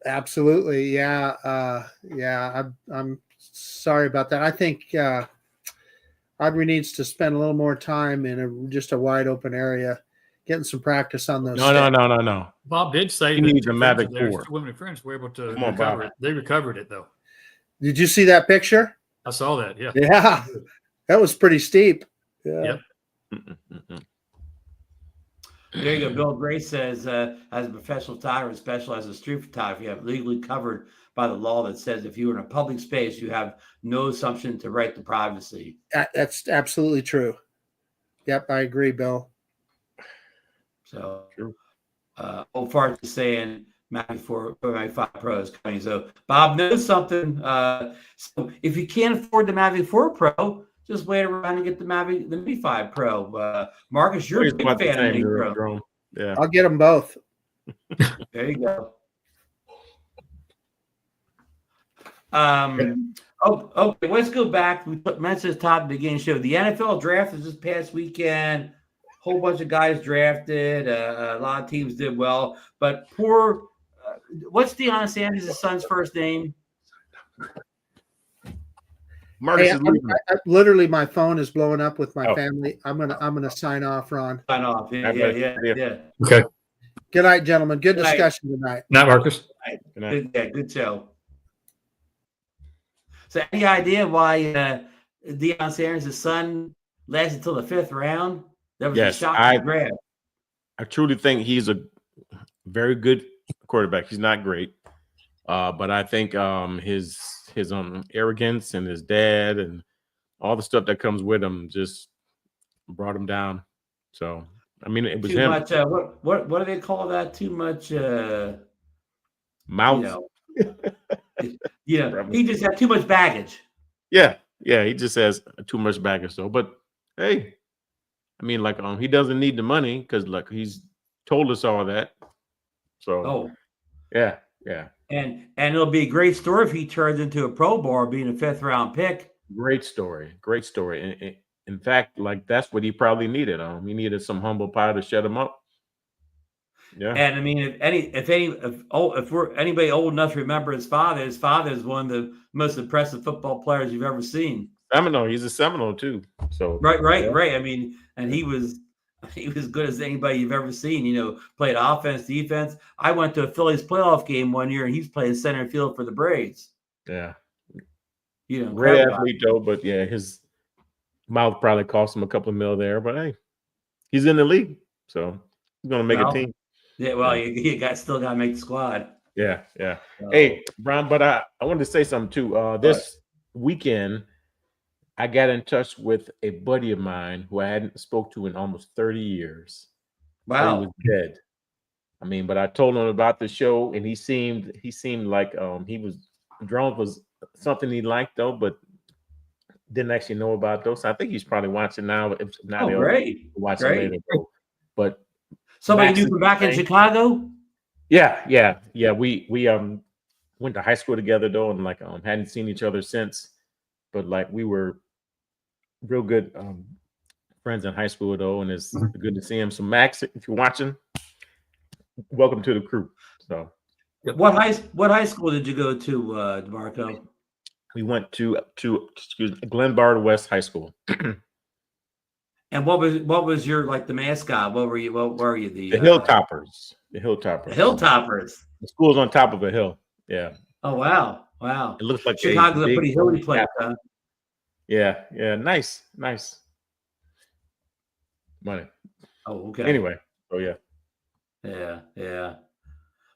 Absolutely. Yeah. I'm sorry about that. I think Audrey needs to spend a little more time in just a wide open area, getting some practice on those. No. Bob did say You that need the Mavic 4. Two women and friends were able to Come on, recover Bob. it. They recovered it though. Did you see that picture? I saw that. Yeah. Yeah. That was pretty steep. Yeah. Yep. There you go. Bill Gray says, as a professional photographer, specialized in street photography, you have legally covered by the law that says if you're in a public space, you have no assumption to right to privacy. That's absolutely true. Yep, I agree, Bill. So, old fart is saying Mavic 4, Mavic 5 Pro is coming. So, Bob knows something. So, if you can't afford the Mavic 4 Pro, just wait around and get the Mini 5 Pro. Marcus, you're a big fan of Mini Pro. Drone. Yeah, I'll get them both. There you go. Okay. Let's go back. We mentioned this top of the beginning show. The NFL draft was this past weekend. Whole bunch of guys drafted. A lot of teams did well, but what's Deion Sanders' son's first name? Marcus Hey, is literally, my phone is blowing up with my family. I'm gonna sign off, Ron. Sign off. Yeah. Okay. Good night, gentlemen. Good Good night. discussion tonight. Not Marcus. Good show. So, any idea why Deion Sanders' son lasted until the 5th round? That was a shocking grab. I truly think he's a very good quarterback. He's not great, but I think his arrogance and his dad and all the stuff that comes with him just brought him down. So I mean, it was too him. much. What do they call that? Too much mouth. He just had too much baggage. Yeah, he just has too much baggage. So, but hey, I mean, like he doesn't need the money because like he's told us all that. So yeah. And it'll be a great story if he turns into a Pro Bowl being a 5th round pick. Great story. And in fact, like that's what he probably needed. He needed some humble pie to shut him up. Yeah. And I mean, if anybody old enough to remember his father is one of the most impressive football players you've ever seen. Seminole. He's a Seminole too. So right. I mean, and he was good as anybody you've ever seen. Played offense, defense. I went to a Phillies playoff game one year, and he's playing center field for the Braves. Yeah. Great athlete though, but yeah, his mouth probably cost him a couple of mil there. But hey, he's in the league, so he's gonna make a team. Yeah, well, you still got to make the squad. Yeah. Hey, Brian, but I wanted to say something too. This weekend, I got in touch with a buddy of mine who I hadn't spoke to in almost 30 years. Wow. He was dead. I mean, but I told him about the show, and he seemed like drones was something he liked though, but didn't actually know about those. So I think he's probably watching now. If not, Oh, he'll great. watch it Great. later. But Somebody Max knew is from back in the same. Chicago? Yeah. We went to high school together though, and like hadn't seen each other since. But like we were real good friends in high school though, and it's good to see him. So Max, if you're watching, welcome to the crew. So What high school did you go to, DeMarco? we went to Glenbard West High School. And what was your like the mascot? What were you? The Hilltoppers. The Hilltoppers. The Hilltoppers. The school's on top of a hill. Yeah. Oh wow. Wow. It looks like Chicago's a big pretty hilly place, huh? Yeah. Nice. Money. Oh, okay. Anyway. Oh yeah. Yeah.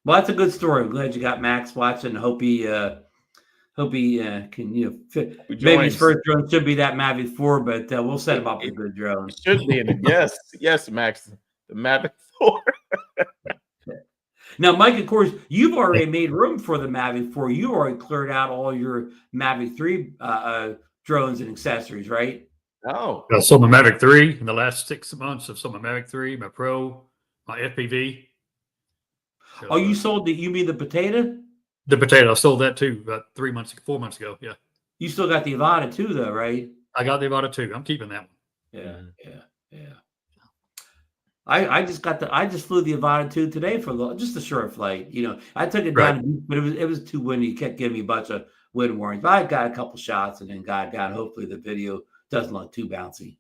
Well, that's a good story. I'm glad you got Max watching. Hope he can fit. Maybe his first drone should be that Mavic 4, but we'll set him up with a good drone. It should be. Yes, Max. The Mavic 4. Now, Mike, of course, you've already made room for the Mavic 4. You already cleared out all your Mavic 3 drones and accessories, right? Oh. I sold my Mavic 3 in the last 6 months. I've sold my Mavic 3, my Pro, my FPV. So, You sold you mean the potato? The potato. I sold that too about 4 months ago. Yeah. You still got the Avata too, though, right? I got the Avata too. I'm keeping that one. Yeah. I just flew the Avata 2 today for just a short flight. I took it down, but it was too windy. It kept giving me a bunch of wind warnings. But I got a couple shots, and then God, hopefully the video doesn't look too bouncy.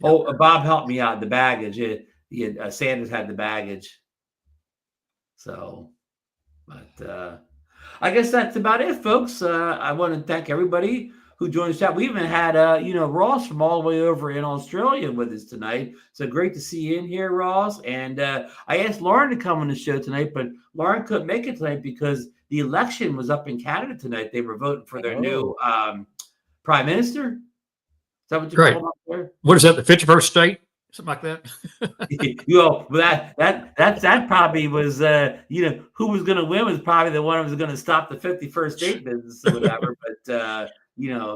Yeah. Oh, Bob helped me out. The baggage. Sanders had the baggage. So, but I guess that's about it, folks. I want to thank everybody who joined the chat. We even had Ross from all the way over in Australia with us tonight. So great to see you in here, Ross. And I asked Lauren to come on the show tonight, but Lauren couldn't make it tonight because the election was up in Canada tonight. They were voting for their new prime minister. Is that what you call them up there? What is that? The 51st state? Something like that. That probably was who was going to win was probably the one who was going to stop the 51st state business or whatever. But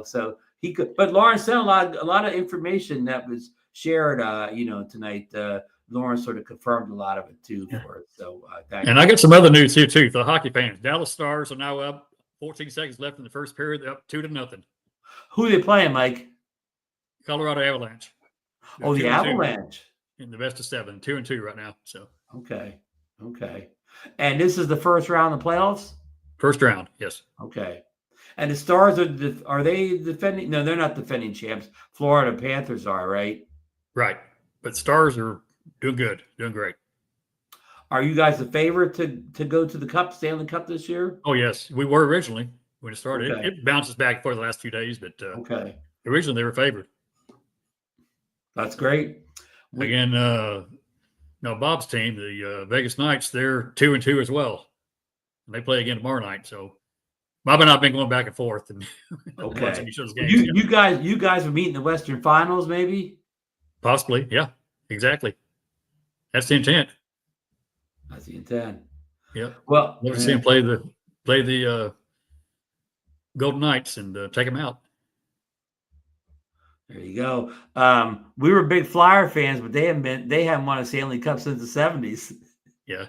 so he could. But Lauren sent a lot of information that was shared. Tonight. Lauren sort of confirmed a lot of it too for us. So thank you. And I got some other news here too for the hockey fans. Dallas Stars are now up. 14 seconds left in the first period. They're up 2-0. Who are they playing, Mike? Colorado Avalanche. They're the Avalanche in the best of 7, 2-2 right now. So okay. And this is the first round of the playoffs. First round, yes. Okay. And the Stars are they defending? No, they're not defending champs. Florida Panthers are, right? Right. But Stars are doing good, doing great. Are you guys the favorite to go to the Stanley Cup this year? Oh yes, we were originally when it started. Okay. It bounces back for the last few days, but okay. Originally they were favored. That's great. Again, Bob's team, the Vegas Knights, they're 2-2 as well. And they play again tomorrow night. So Bob and I have been going back and forth and watching each other's games. You guys are meeting the Western Finals, maybe? Possibly, yeah, exactly. That's the intent. That's the intent. Yeah. Well, love to see him play the Golden Knights and take them out. There you go. We were big Flyer fans, but they haven't won a Stanley Cup since the 70s. Yeah.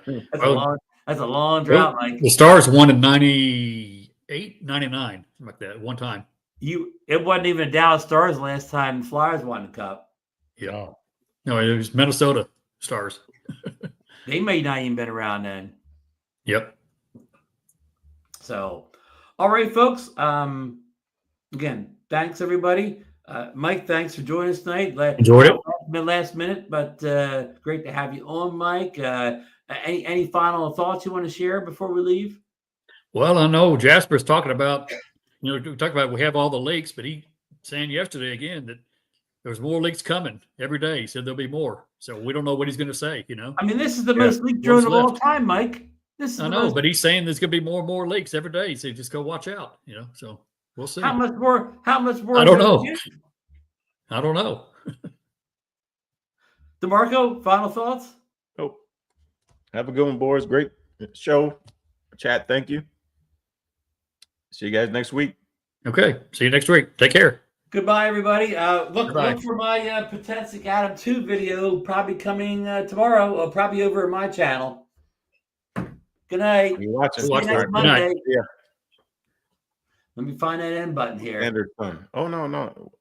That's a long drought, Mike. The Stars won in 98, 99, something like that, one time. It wasn't even Dallas Stars last time the Flyers won the Cup. Yeah. No, it was Minnesota Stars. They may not even been around then. Yep. So, all right, folks. Again, thanks everybody. Mike, thanks for joining us tonight. Enjoyed it. Last minute, but great to have you on, Mike. Any final thoughts you want to share before we leave? Well, I know Jasper's talking about, we have all the leaks, but he saying yesterday again that there's more leaks coming every day. He said there'll be more. So we don't know what he's going to say, I mean, this is the most leaked drone of all time, Mike. But he's saying there's going to be more and more leaks every day. So just go watch out, so we'll see. How much more? I don't know. I don't know. DeMarco, final thoughts? Nope. Have a good one, boys. Great show. Chat, thank you. See you guys next week. Okay. See you next week. Take care. Goodbye, everybody. Look Goodbye. for my Potensic Atom 2 video, probably coming tomorrow, probably over at my channel. Good night. You watching? See you Watch next for it. Good night. Monday. Yeah. Let me find that end button here. Standard fun. Oh no.